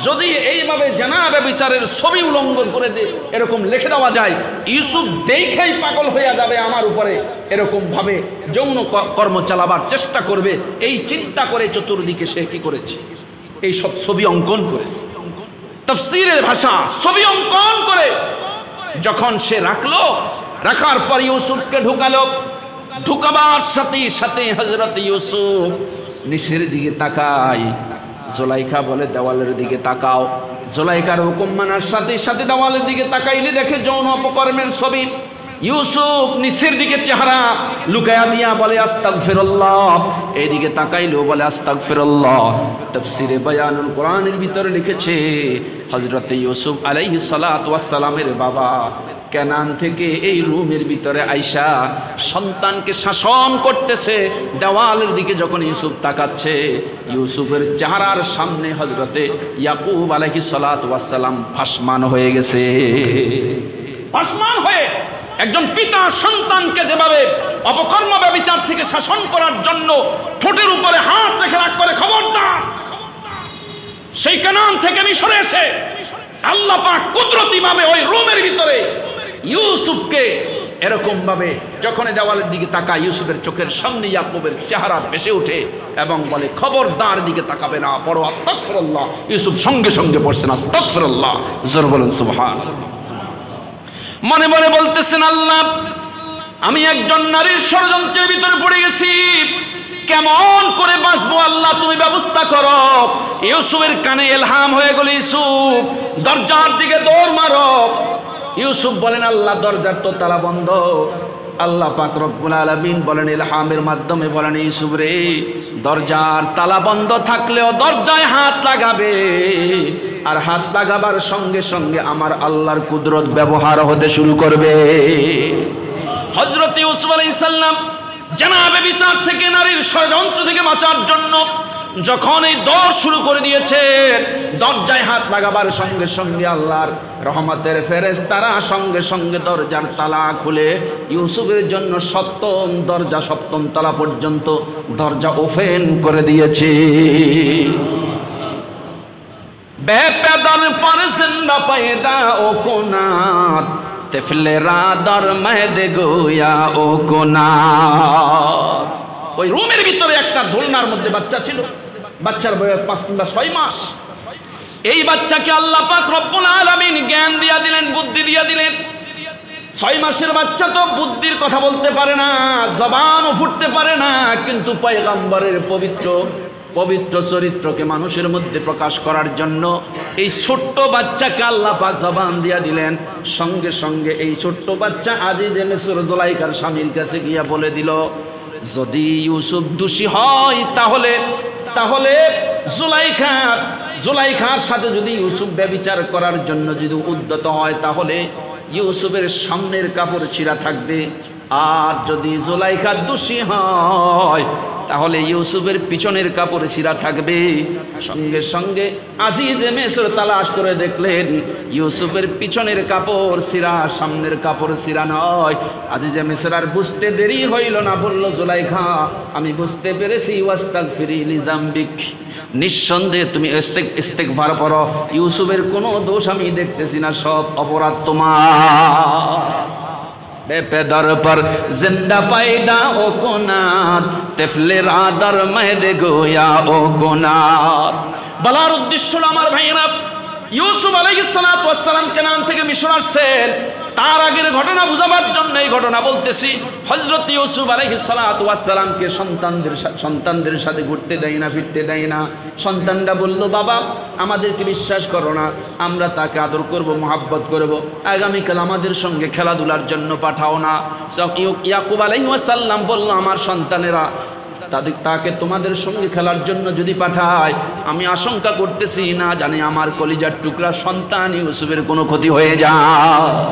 যদি এইভাবে জানা ব্যভিচারের ছবি উল্লঙ্ঘন করে এরকম লিখে দেওয়া যায়, ইউসুফ দেখেই পাগল হয়ে যাবে আমার উপরে, এরকম ভাবে যৌন কর্ম চালাবার চেষ্টা করবে। এই চিন্তা করে চতুর্দিকে সে কি করেছে, এই সব ছবি অঙ্কন করেছে। তাফসীরের ভাষা, ছবি অঙ্কন করে যখন সে রাখলো, রাখার পর ইউসুফকে ঢুকালো, ঢুকাবার সাথে সাথে হযরত ইউসুফ নিচের দিকে তাকায়। জুলাইখা বলে দেওয়ালের দিকে তাকাও। জুলাইখার হুকুম মানার সাথে সাথে দেওয়ালের দিকে তাকাইলে দেখে যৌন অপকর্মের ছবি। ইউসুফ নিচের দিকে চেহারা লুকায়া দিয়া বলে আস্তাগফিরুল্লাহ, এইদিকে তাকাইলেও বলে আস্তাগফিরুল্লাহ। তাফসীরে বায়ানুল কোরআনের ভিতরে লিখেছে হযরত ইউসুফ আলাইহিস সালাতু ওয়াস সালামের বাবা কেনান থেকে এই রুমের ভিতরে আইসা সন্তানকে শাসন করতেছে। দেওয়ালের দিকে যখন ইউসুফ তাকাচ্ছে, ইউসুফের চেহারার সামনে হযরতে ইয়াকুব আলাইহিস সালাতু ওয়াস সালাম ভাসমান হয়ে গেছে। ভাসমান হয়ে একজন পিতা সন্তানকে যেভাবে অপকর্ম ব্যভিচার থেকে শাসন করার জন্য ঠোঁটের উপরে হাত রেখে রাখ করে খবরদার, সেই কানান থেকে মিশরে এসে আল্লাহ পাক কুদরতি ভাবে ওই রুমের ভিতরে ইউসুফকে এরকম ভাবে যখন দেওয়ালের দিকে তাকায়, ইউসুফের চোখের সামনে ইয়াকুবের চেহারা ভেসে ওঠে এবং বলে খবরদার দিকে তাকাবে না, পড়ো আস্তাগফিরুল্লাহ। ইউসুফ সঙ্গে সঙ্গে পড়ছেন আস্তাগফিরুল্লাহ। জোরে বলেন সুবহানাল্লাহ। মনে মনে বলতেছেন আল্লাহ, আমি একজন নারীর ষড়যন্ত্রের ভিতরে পড়ে গেছি, কেমন করে বাঁচবো আল্লাহ তুমি ব্যবস্থা করো। ইউসুফের কানে ইলহাম হয়ে গেল, ইউসুফ দরজার দিকে দৌড় মারো। ইউসুফ বলেন আল্লাহ দরজার তো তালা বন্ধ। আল্লাহ পাক রব্বুল আলামিন বলেন ইলহামের মাধ্যমে বলেন ইউসুফ রে, দরজার তালা বন্ধ থাকলেও দরজায় হাত লাগাবে, আর হাত লাগাবার সঙ্গে সঙ্গে আমার আল্লাহর কুদরত ব্যবহার হতে শুরু করবে। হযরত ইউসুফ আলাইহিস সালাম জানাবে বিচার থেকে, নারীর ষড়যন্ত্র থেকে বাঁচার জন্য যখন এই দৌড় শুরু করে দিয়েছে, দরজায় হাত লাগাবার সঙ্গে সঙ্গে আল্লাহর রহমতের ফেরেশতারা সঙ্গে সঙ্গে দরজার তালা খুলে ইউসুফের জন্য সপ্তম তালা পর্যন্ত দরজা ওপেন করে দিয়েছে। বেপেদার पर जिंदा पैदा ओ कोनात तिफले रादर महदे गोया ओ कोनात। ওই রুমের ভিতরে একটা দোলনার মধ্যে বাচ্চা ছিল, বাচ্চার বয়স 5 কিংবা 6 মাস। এই বাচ্চাকে আল্লাহ পাক রব্বুল আলামিন জ্ঞান দিয়া দিলেন, বুদ্ধি দিয়া দিলেন। 6 মাসের বাচ্চা তো বুদ্ধির কথা বলতে পারে না, জবানও ফুটতে পারে না, কিন্তু পয়গম্বরের পবিত্র চরিত্রকে মানুষের মধ্যে প্রকাশ করার জন্য এই ছোট্ট বাচ্চাকে আল্লাহ পাক জবান দিয়া দিলেন। সঙ্গে সঙ্গে এই ছোট্ট বাচ্চা আজিজে মিসর জুলাইখার স্বামীর কাছে গিয়া বলে দিল, যদি ইউসুফ দোষী হয় তাহলে জুলাইখার সাথে যদি ইউসুফ ব্যভিচার করার জন্য যদি উদ্যত হয়, তাহলে ইউসুফের সামনের কাপড় ছিঁড়া থাকবে, আর যদি জুলাইখা দোষী হয় তাহলে ইউসুফের পিছনের কাপড় ছিঁড়া থাকবে। সঙ্গে সঙ্গে আজিজে মিসর তালাশ করে দেখলেন ইউসুফের পিছনের কাপড় ছিঁড়া, সামনের কাপড় ছিঁড়া নয়। আজিজে মিসর আর বুঝতে দেরি হইল না, বলল, জুলাইখা আমি বুঝতে পেরেছি, ওয়াস্তাগফিরি লিযামবিক, নিঃসন্দেহে তুমি ইস্তেগফার করো, ইউসুফের কোনো দোষ আমি দেখতেছি না, সব অপরাধ তোমার। बेपदर पर जिंदा पैदा ओ कोनात तिफले रादर महदे गोया ओ कोनात। বলার উদ্দেশ্য হলো আমার ভাইয়েরা, ইউসুফ আলাইহিস সালাতু ওয়াস সালাম কেনান থেকে মিশর আসছেন, তার আগের ঘটনা বুঝাবার জন্য এই ঘটনা বলতেছি। হযরত ইউসুফ আলাইহিস সালাতু ওয়াস সালামকে সন্তানদের সাথে ঘুরতে দেয় না, ফিরতে দেয় না। সন্তানরা বলল, বাবা আমাদেরকে বিশ্বাস করো না, আমরা তাকে আদর করব, মহব্বত করব, আগামীকাল আমাদের সঙ্গে খেলাধুলার জন্য পাঠাও না। ইয়াকুব আলাইহিস সালাম বলল, আমার সন্তানেরা তাকে তোমাদের সঙ্গে খেলার জন্য যদি পাঠায়, আমি আশঙ্কা করতেছি না জানি আমার কলিজার টুকরা সন্তান ইউসুফের কোনো ক্ষতি হয়ে যায়।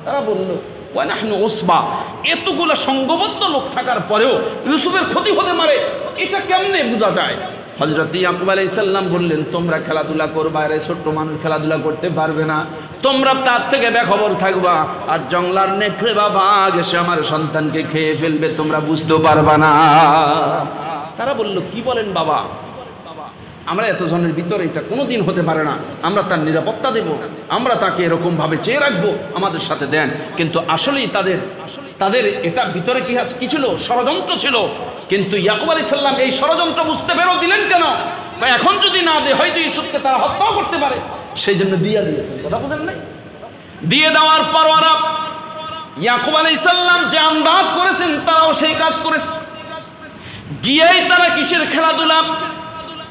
তারা বলল, ওয়া নাহনু উসবা, এতগুলো সংঘবদ্ধ লোক থাকার পরেও ইউসুফের ক্ষতি হতে পারে, এটা কেমনে বোঝা যায়? হযরত ইয়াকুব আলাইহিস সালাম বললেন, তোমরা খেলাধুলা করবা, এর ছোট্ট মানুষ খেলাধুলা করতে পারবে না, তোমরা তার থেকে বেখবর থাকবা, আর জঙ্গলার নেকড়ে বা বাঘ এসে আমার সন্তানকে খেয়ে ফেলবে, তোমরা বুঝতে পারবা না। তারা বলল, কি বলেন বাবা, আমরা এতজনের ভিতরে এটা কোনোদিন হতে পারে না, আমরা তার নিরাপত্তা দেব, আমরা তাকে এরকম ভাবে চেয়ে রাখবো, আমাদের সাথে দেন। কিন্তু আসলেই তাদের এটা ভিতরে কি ছিল? ষড়যন্ত্র ছিল। কিন্তু ইয়াকুব আলাইহিস সালাম এই ষড়যন্ত্র বুঝতে পেরেও দিলেন কেন? এখন যদি না দেয় হয়তো ইউসুফকে তারা হত্যাও করতে পারে, সেই জন্য দিয়ে দিয়েছেন। কথা বুঝেন নাই? দিয়ে দেওয়ার পর ওরা ইয়াকুব আলাইহিস সালাম যে আন্দাজ করেছেন তারাও সেই কাজ করেছে। গিয়েই তারা কিসের খেলাধুলা?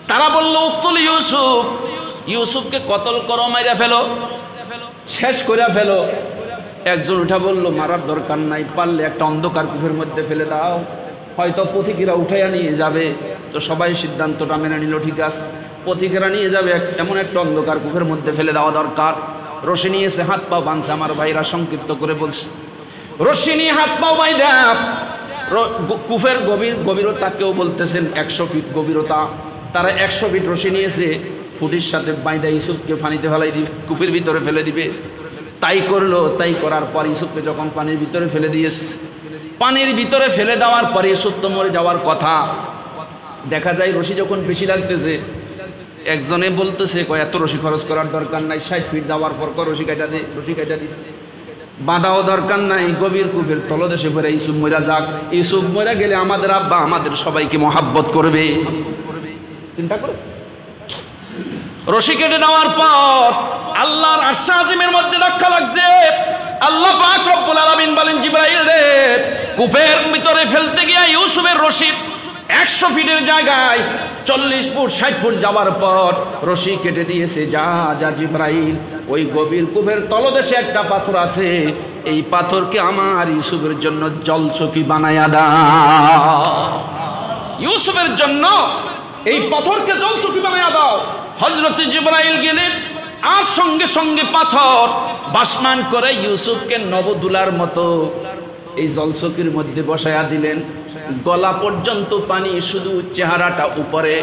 তারা বলল, উক্তুল ইউসুফকে কতল করো, মাইরা ফেলো, শেষ করে ফেলো। একজন উঠা বলল, মারার দরকার নাই, পারলে একটা অন্ধকার কূপের মধ্যে ফেলে দাও, হয়তো পথিকেরা উঠাইয়া নিয়ে যাবে। তো সবাই সিদ্ধান্তটা মেনে নিল, ঠিক আছে, পথিকেরা নিয়ে যাবে, এমন একটা অন্ধকার কূপের মধ্যে ফেলে দেওয়া দরকার। রশি নিয়েছে, হাত পা বাঁধছে, আমার ভাইরা সংক্ষিপ্ত করে বলছে, রশি নিয়ে হাত পাও বাইধা কূপের গভীরতা, কেউ বলতেছেন 100 ফিট গভীরতা। তারা 100 ফিট রশি নিয়েছে, ফুটির সাথে বাইধা ইউসুফকে পানিতে ফেলাই দিবে, কূপের ভিতরে ফেলে দিবে। তাই করলো। তাই করার পর ইউসুফকে যখন পানির ভিতরে ফেলে দিয়েছে, পানির ভিতরে ফেলে দেওয়ার পরে ইউসুফ তো মরে যাওয়ার কথা। দেখা যায় রশি যখন বেশি লাগতেছে, একজনে বলতেছে, এত রশি খরচ করার দরকার নাই, 60 ফিট যাওয়ার পর রশি কাটা দিচ্ছে, বাঁধাও দরকার নাই, গভীর কূপের তলদেশে পড়ে ইউসুফ মরা যাক। ইউসুফ মরা গেলে আমাদের আব্বা আমাদের সবাইকে মহাব্বত করবে। চিন্তা করেছে। রশি কেটে দেওয়ার পর আল্লাহর আরশ আজিমের মধ্যে ধাক্কা লাগছে। আল্লাহ পাক রব্বুল আলামিন বলেন, জিবরাইল রে, কূপের ভিতরে ফেলতে গিয়ে ইউসুফের রশি 100 ফিটের জায়গায় 40 ফুট 60 ফুট যাওয়ার পর রশি কেটে দিয়েছে। যা জিবরাইল, ওই গভীর কূপের তলদেশে একটা পাথর আছে, এই পাথরকে আমার ইউসুফের জন্য জলচকি বানায়া দাও। ইউসুফের জন্য এই পাথরকে জলচকি বানায়া দাও। হযরত জিবরাইল গেলেন, আর সঙ্গে সঙ্গে পাথর বাসমান করে ইউসুফকে নবদুলার মতো এই জলচকির মধ্যে বসায়া দিলেন, গলা পর্যন্ত পানি, শুধু চেহারাটা উপরে,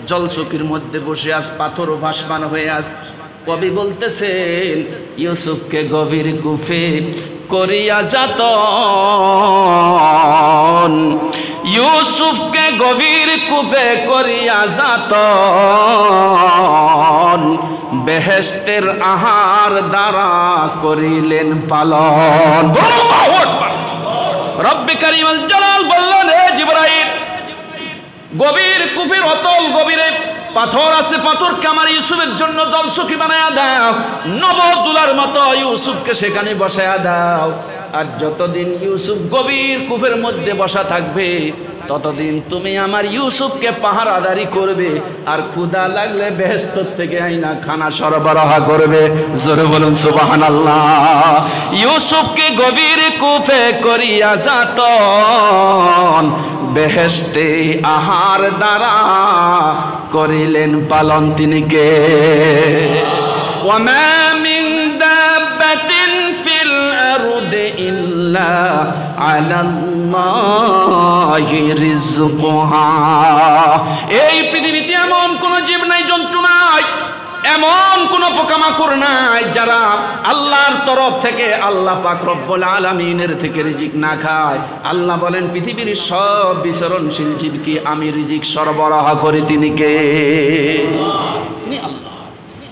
জলচকির মধ্যে বসে আস, পাথর ভাসমান হয়ে আস। কবি বলতেছেন ইউসুফকে গভীর কুফে করিয়া যাতন, ইউসুফকে গভীর কূপে করিয়া যাতন, বেহেশতের আহার দ্বারা করিলেন পালন। আল্লাহু আকবার। রব্বে কারীম আল জালাল বললেন, হে জিবরাইল, গভীর কূপের অতল গভীরে পাথর আছে, পাথরকে আমার ইউসুফের জন্য জলচকি বানায়া দাও, নবদুলার মতো ইউসুফকে সেখানে বসায়া দাও। আর যতদিন ইউসুফ গভীর কূপের মধ্যে বসা থাকবে, ততদিন তুমি আমার ইউসুফকে পাহারাদারি করবে, আর ক্ষুধা লাগলে বেহেশত থেকে আইনা খানা সরবরাহ করবে। জোরে বলুন সুবহানাল্লাহ। ইউসুফকে গভীর কূপে করিয়া যাতন, বেহেশতে আহার দ্বারা করিলেন পালন। তিনি কে? ওয়ামা মিন দাব্বাতিন ফিল আরদি ইল্লা আলাল্লাহি রিজকুহা। এই পৃথিবীতে এমন কোন জীব নাই, জন্তু নাই, এমন কোন পোকামাকড় নাই যারা আল্লাহর তরফ থেকে, আল্লাহ পাক রব্বুল আলামিনের থেকে রিজিক না খায়। আল্লাহ বলেন পৃথিবীর সব বিচরণশীল জীবকে আমি রিজিক সরবরাহ করি। তিনি কে? তিনি আল্লাহ।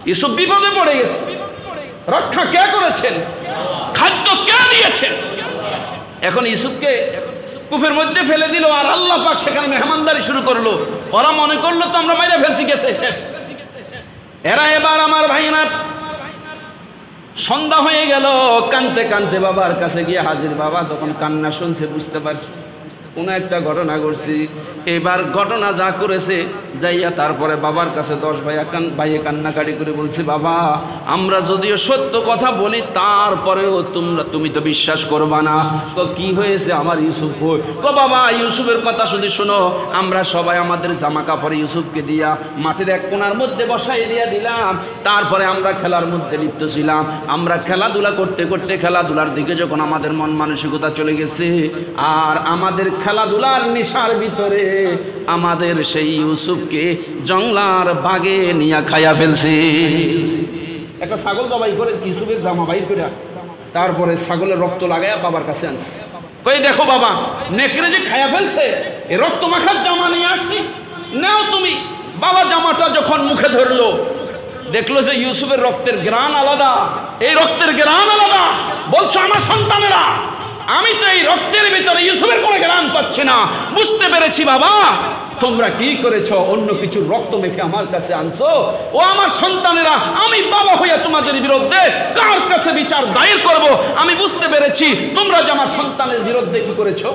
ইউসুফ বিপদে পড়ে গেছে, রক্ষা কে করেছেন? খাদ্য কে দিয়েছেন? এখন ইউসুফকে কূপের মধ্যে ফেলে দিল, আর আল্লাহ পাক সেখানে মেহমানদারি শুরু করলো। ওরা মনে করলো তো আমরা মাইরা ফেলছি, গেছে শেষ। এরা এবার আমার ভাইরা সন্ধ্যা হয়ে গেল, কানতে কানতে বাবার কাছে গিয়ে হাজির। বাবা যখন কান্না শুনছে বুঝতে পারছি কোনো একটা ঘটনা ঘটছি। এবার ঘটনা যা করেছে যাইয়া তারপরে বাবার কাছে 10 ভাইয়ে কান্নাকাটি করে বলছে, বাবা আমরা যদিও সত্য কথা বলি তারপরেও তুমি তো বিশ্বাস করবা না। তো কি হয়েছে? আমার ইউসুফ কই? বাবা ইউসুফের কথা শুধু শোনো, আমরা সবাই আমাদের জামা কাপড় ইউসুফকে দিয়া মাটির এক কোণার মধ্যে বসাই দিয়া দিলাম। তারপরে আমরা খেলার মধ্যে লিপ্ত ছিলাম। আমরা খেলাধুলা করতে করতে খেলাধুলার দিকে যখন আমাদের মন মানসিকতা চলে গেছে, আর আমাদের খেলাধুলার নেশার ভিতরে আমাদের সেই ইউসুফকে জংলার বাগে নিয়ে খাইয়া ফেলছি। একটা ছাগল জবাই করে ইউসুফের জামা বাইর করে তারপরে ছাগলের রক্ত লাগাইয়া বাবার কাছে আনছে। কই দেখো বাবা, নেকড়ে যে খাইয়া ফেলছে, এই রক্ত মাখার জামা নিয়ে আসছি, নাও তুমি। বাবা জামাটা যখন মুখে ধরলো, দেখলো যে ইউসুফের রক্তের ঘ্রাণ আলাদা, এই রক্তের ঘ্রাণ আলাদা। বলছো আমার সন্তানেরা, আমি তো এই রক্তের ভিতরে ইউসুফের কোনো ঘ্রাণ পাচ্ছি না। বুঝতে পেরেছি বাবা, তোমরা কি করেছো, অন্য কিছু রক্ত মেখে আমার কাছে আনছো। ও আমার সন্তানেরা, আমি বাবা হইয়া তোমাদের বিরুদ্ধে কার কাছে বিচার দায়ের করব? আমি বুঝতে পেরেছি তোমরা যে আমার সন্তানের বিরুদ্ধে কি করেছো,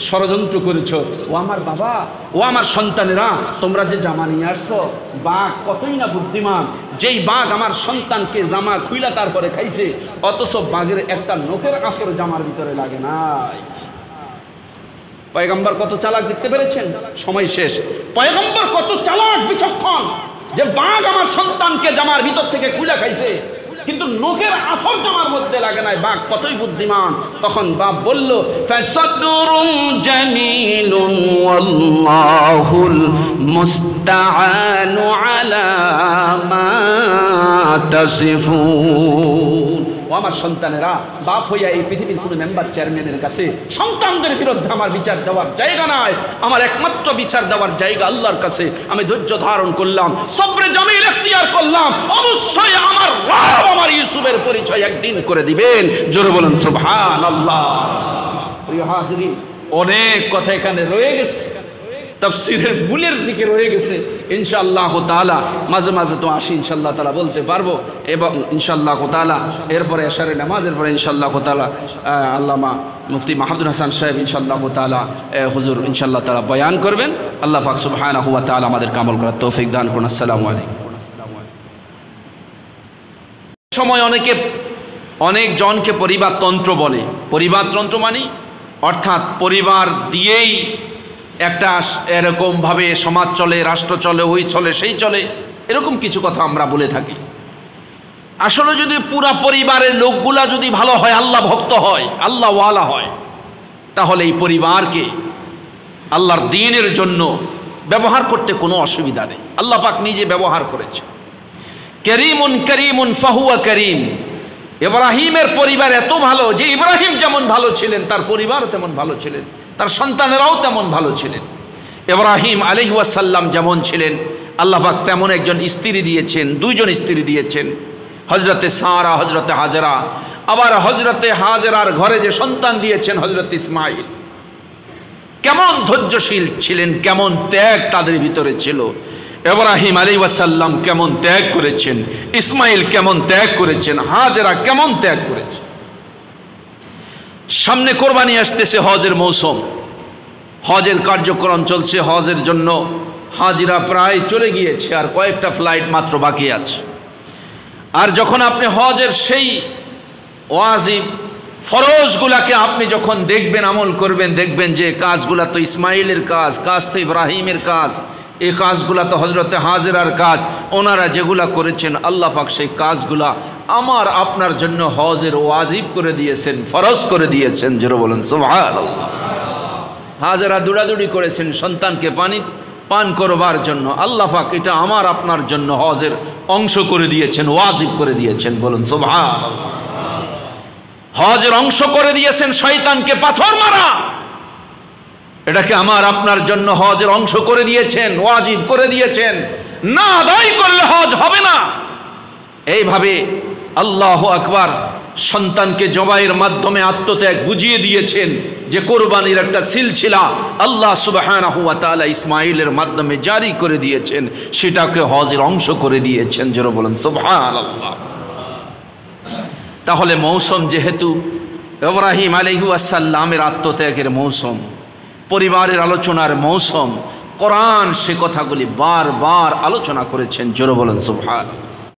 ষড়যন্ত্র করেছো। ও আমার বাবা, ও আমার সন্তানেরা, তোমরা যে জামা নিয়ে আসছো, বাঘ কতই না বুদ্ধিমান। যেই বাঘ আমার সন্তানকে জামা খুইলা তারপরে খাইছে, অথচ বাঘের একটা নখের আঁচড় জামার ভিতরে লাগে নাই। পয়গম্বর কত চালাক, দেখতে পেরেছেন? সময় শেষ। পয়গম্বর কত চালাক বিচক্ষণ, যে বাঘ আমার সন্তানকে জামার ভিতর থেকে খুলে খাইছে, কিন্তু নখের আসর জামার মধ্যে লাগে নাই। বাঘ কতই বুদ্ধিমান। তখন বাপ বলল, ফাসাদুরুন জামিলুন ওয়াল্লাহুল মুস্তাআনু আলা মা তাসিফুন। ও আমার সন্তানেরা, বাপ হইয়া এই পৃথিবীর কোনো মেম্বার চেয়ারম্যানের কাছে সন্তানদের বিরুদ্ধে আমার বিচার দেওয়ার জায়গা নাই। আমার একমাত্র বিচার দেওয়ার জায়গা আল্লাহর কাছে। আমি ধৈর্য ধারণ করলাম, সবরে জামিল ইখতিয়ার করলাম। অবশ্যই আমার রব আমার ইউসুফের পরিচয় একদিন করে দিবেন। জোরে বলুন সুবহানাল্লাহ। প্রিয় হাজিরিন, অনেক কথা এখানে রয়ে গেছে, তাফসীরের মূলের দিকে রয়ে গেছে। ইনশাআল্লাহ তাআলা মাঝে মাঝে তো আসি, ইনশাআল্লাহ তাআলা বলতে পারবো। এবং ইনশাআল্লাহ তাআলা এরপরে এশারের নামাজের পরে ইনশাআল্লাহ তাআলা আল্লামা মুফতি মাহমুদুল হাসান সাহেব ইনশাআল্লাহ তাআলা হুজুর ইনশাআল্লাহ তাআলা বয়ান করবেন। আল্লাহ পাক সুবহানাহু ওয়া তাআলা আমাদের আমল করার তৌফিক দান করুন। আসসালামু আলাইকুম। সময় অনেক জনকে পরিবারতন্ত্র বলে। পরিবারতন্ত্র মানে অর্থাৎ পরিবার দিয়েই একটা এরকমভাবে সমাজ চলে, রাষ্ট্র চলে, ওই চলে, সেই চলে, এরকম কিছু কথা আমরা বলে থাকি। আসলে যদি পুরা পরিবারের লোকগুলা যদি ভালো হয়, আল্লাহ ভক্ত হয়, আল্লাহ ওয়ালা হয়, তাহলে এই পরিবারকে আল্লাহর দ্বীনের জন্য ব্যবহার করতে কোনো অসুবিধা নেই। আল্লাহ পাক নিজে ব্যবহার করেছে। করিমুন করিমুন ফাহুয়া করিম। ইব্রাহিমের পরিবার এত ভালো যে ইব্রাহিম যেমন ভালো ছিলেন তার পরিবারও তেমন ভালো ছিলেন, তার সন্তানেরাও তেমন ভালো ছিলেন। ইব্রাহিম আলাইহিস সালাম যেমন ছিলেন আল্লাহ পাক তেমন একজন স্ত্রী দিয়েছেন, দুইজন স্ত্রী দিয়েছেন, হযরতে সারা, হযরতে হাজেরা। আবার হযরতে হাজেরার ঘরে যে সন্তান দিয়েছেন হযরত ইসমাইল, কেমন ধৈর্যশীল ছিলেন, কেমন ত্যাগ তাদের ভিতরে ছিল। ইব্রাহিম আলাইহিস সালাম কেমন ত্যাগ করেছেন, ইসমাইল কেমন ত্যাগ করেছেন, হাজেরা কেমন ত্যাগ করেছেন। সামনে কোরবানি আসতেছে, হজের মৌসুম, হজের কার্যক্রম চলছে। হজের জন্য হাজিরা প্রায় চলে গিয়েছে, আর কয়েকটা ফ্লাইট মাত্র বাকি আছে। আর যখন আপনি হজের সেই ওয়াজিব ফরজগুলাকে আপনি যখন দেখবেন, আমল করবেন, দেখবেন যে কাজগুলা তো ইসমাইলের কাজ, কাজ তো ইব্রাহিমের কাজ, এই কাজগুলা তো হযরতে হাজেরার কাজ। ওনারা যেগুলা করেছেন আল্লাহ পাক সেই কাজগুলা আমার আপনার জন্য হজের ওয়াজিব করে দিয়েছেন, ফরজ করে দিয়েছেন। জোরে বলেন সুবহানাল্লাহ। হাজেরা দৌড়াদৌড়ি করেছেন সন্তানকে পানি পান করবার জন্য, আল্লাহ পাক এটা আমার আপনার জন্য হজের অংশ করে দিয়েছেন, ওয়াজিব করে দিয়েছেন। বলুন সুবহানাল্লাহ। হজের অংশ করে দিয়েছেন শয়তানকে পাথর মারা, এটাকে আমার আপনার জন্য হজের অংশ করে দিয়েছেন, ওয়াজিব করে দিয়েছেন। না আদায় করলে হজ হবে না। এইভাবে আল্লাহু আকবার, সন্তানকে জবাইয়ের মাধ্যমে আত্মত্যাগ বুঝিয়ে দিয়েছেন যে কোরবানির একটা সিলসিলা আল্লাহ সুবহানাহু ওয়া তাআলা ইসমাইলের মাধ্যমে জারি করে দিয়েছেন, সেটাকে হজের অংশ করে দিয়েছেন। জোরে বলেন সুবহানাল্লাহ। তাহলে মৌসুম যেহেতু ইব্রাহিম আলাইহিস সালামের আত্মত্যাগের মৌসুম, পরিবারের আলোচনার মৌসুম, কোরআন সে কথাগুলি বারবার আলোচনা করেছেন। জোরে বলেন সুবহানাল্লাহ।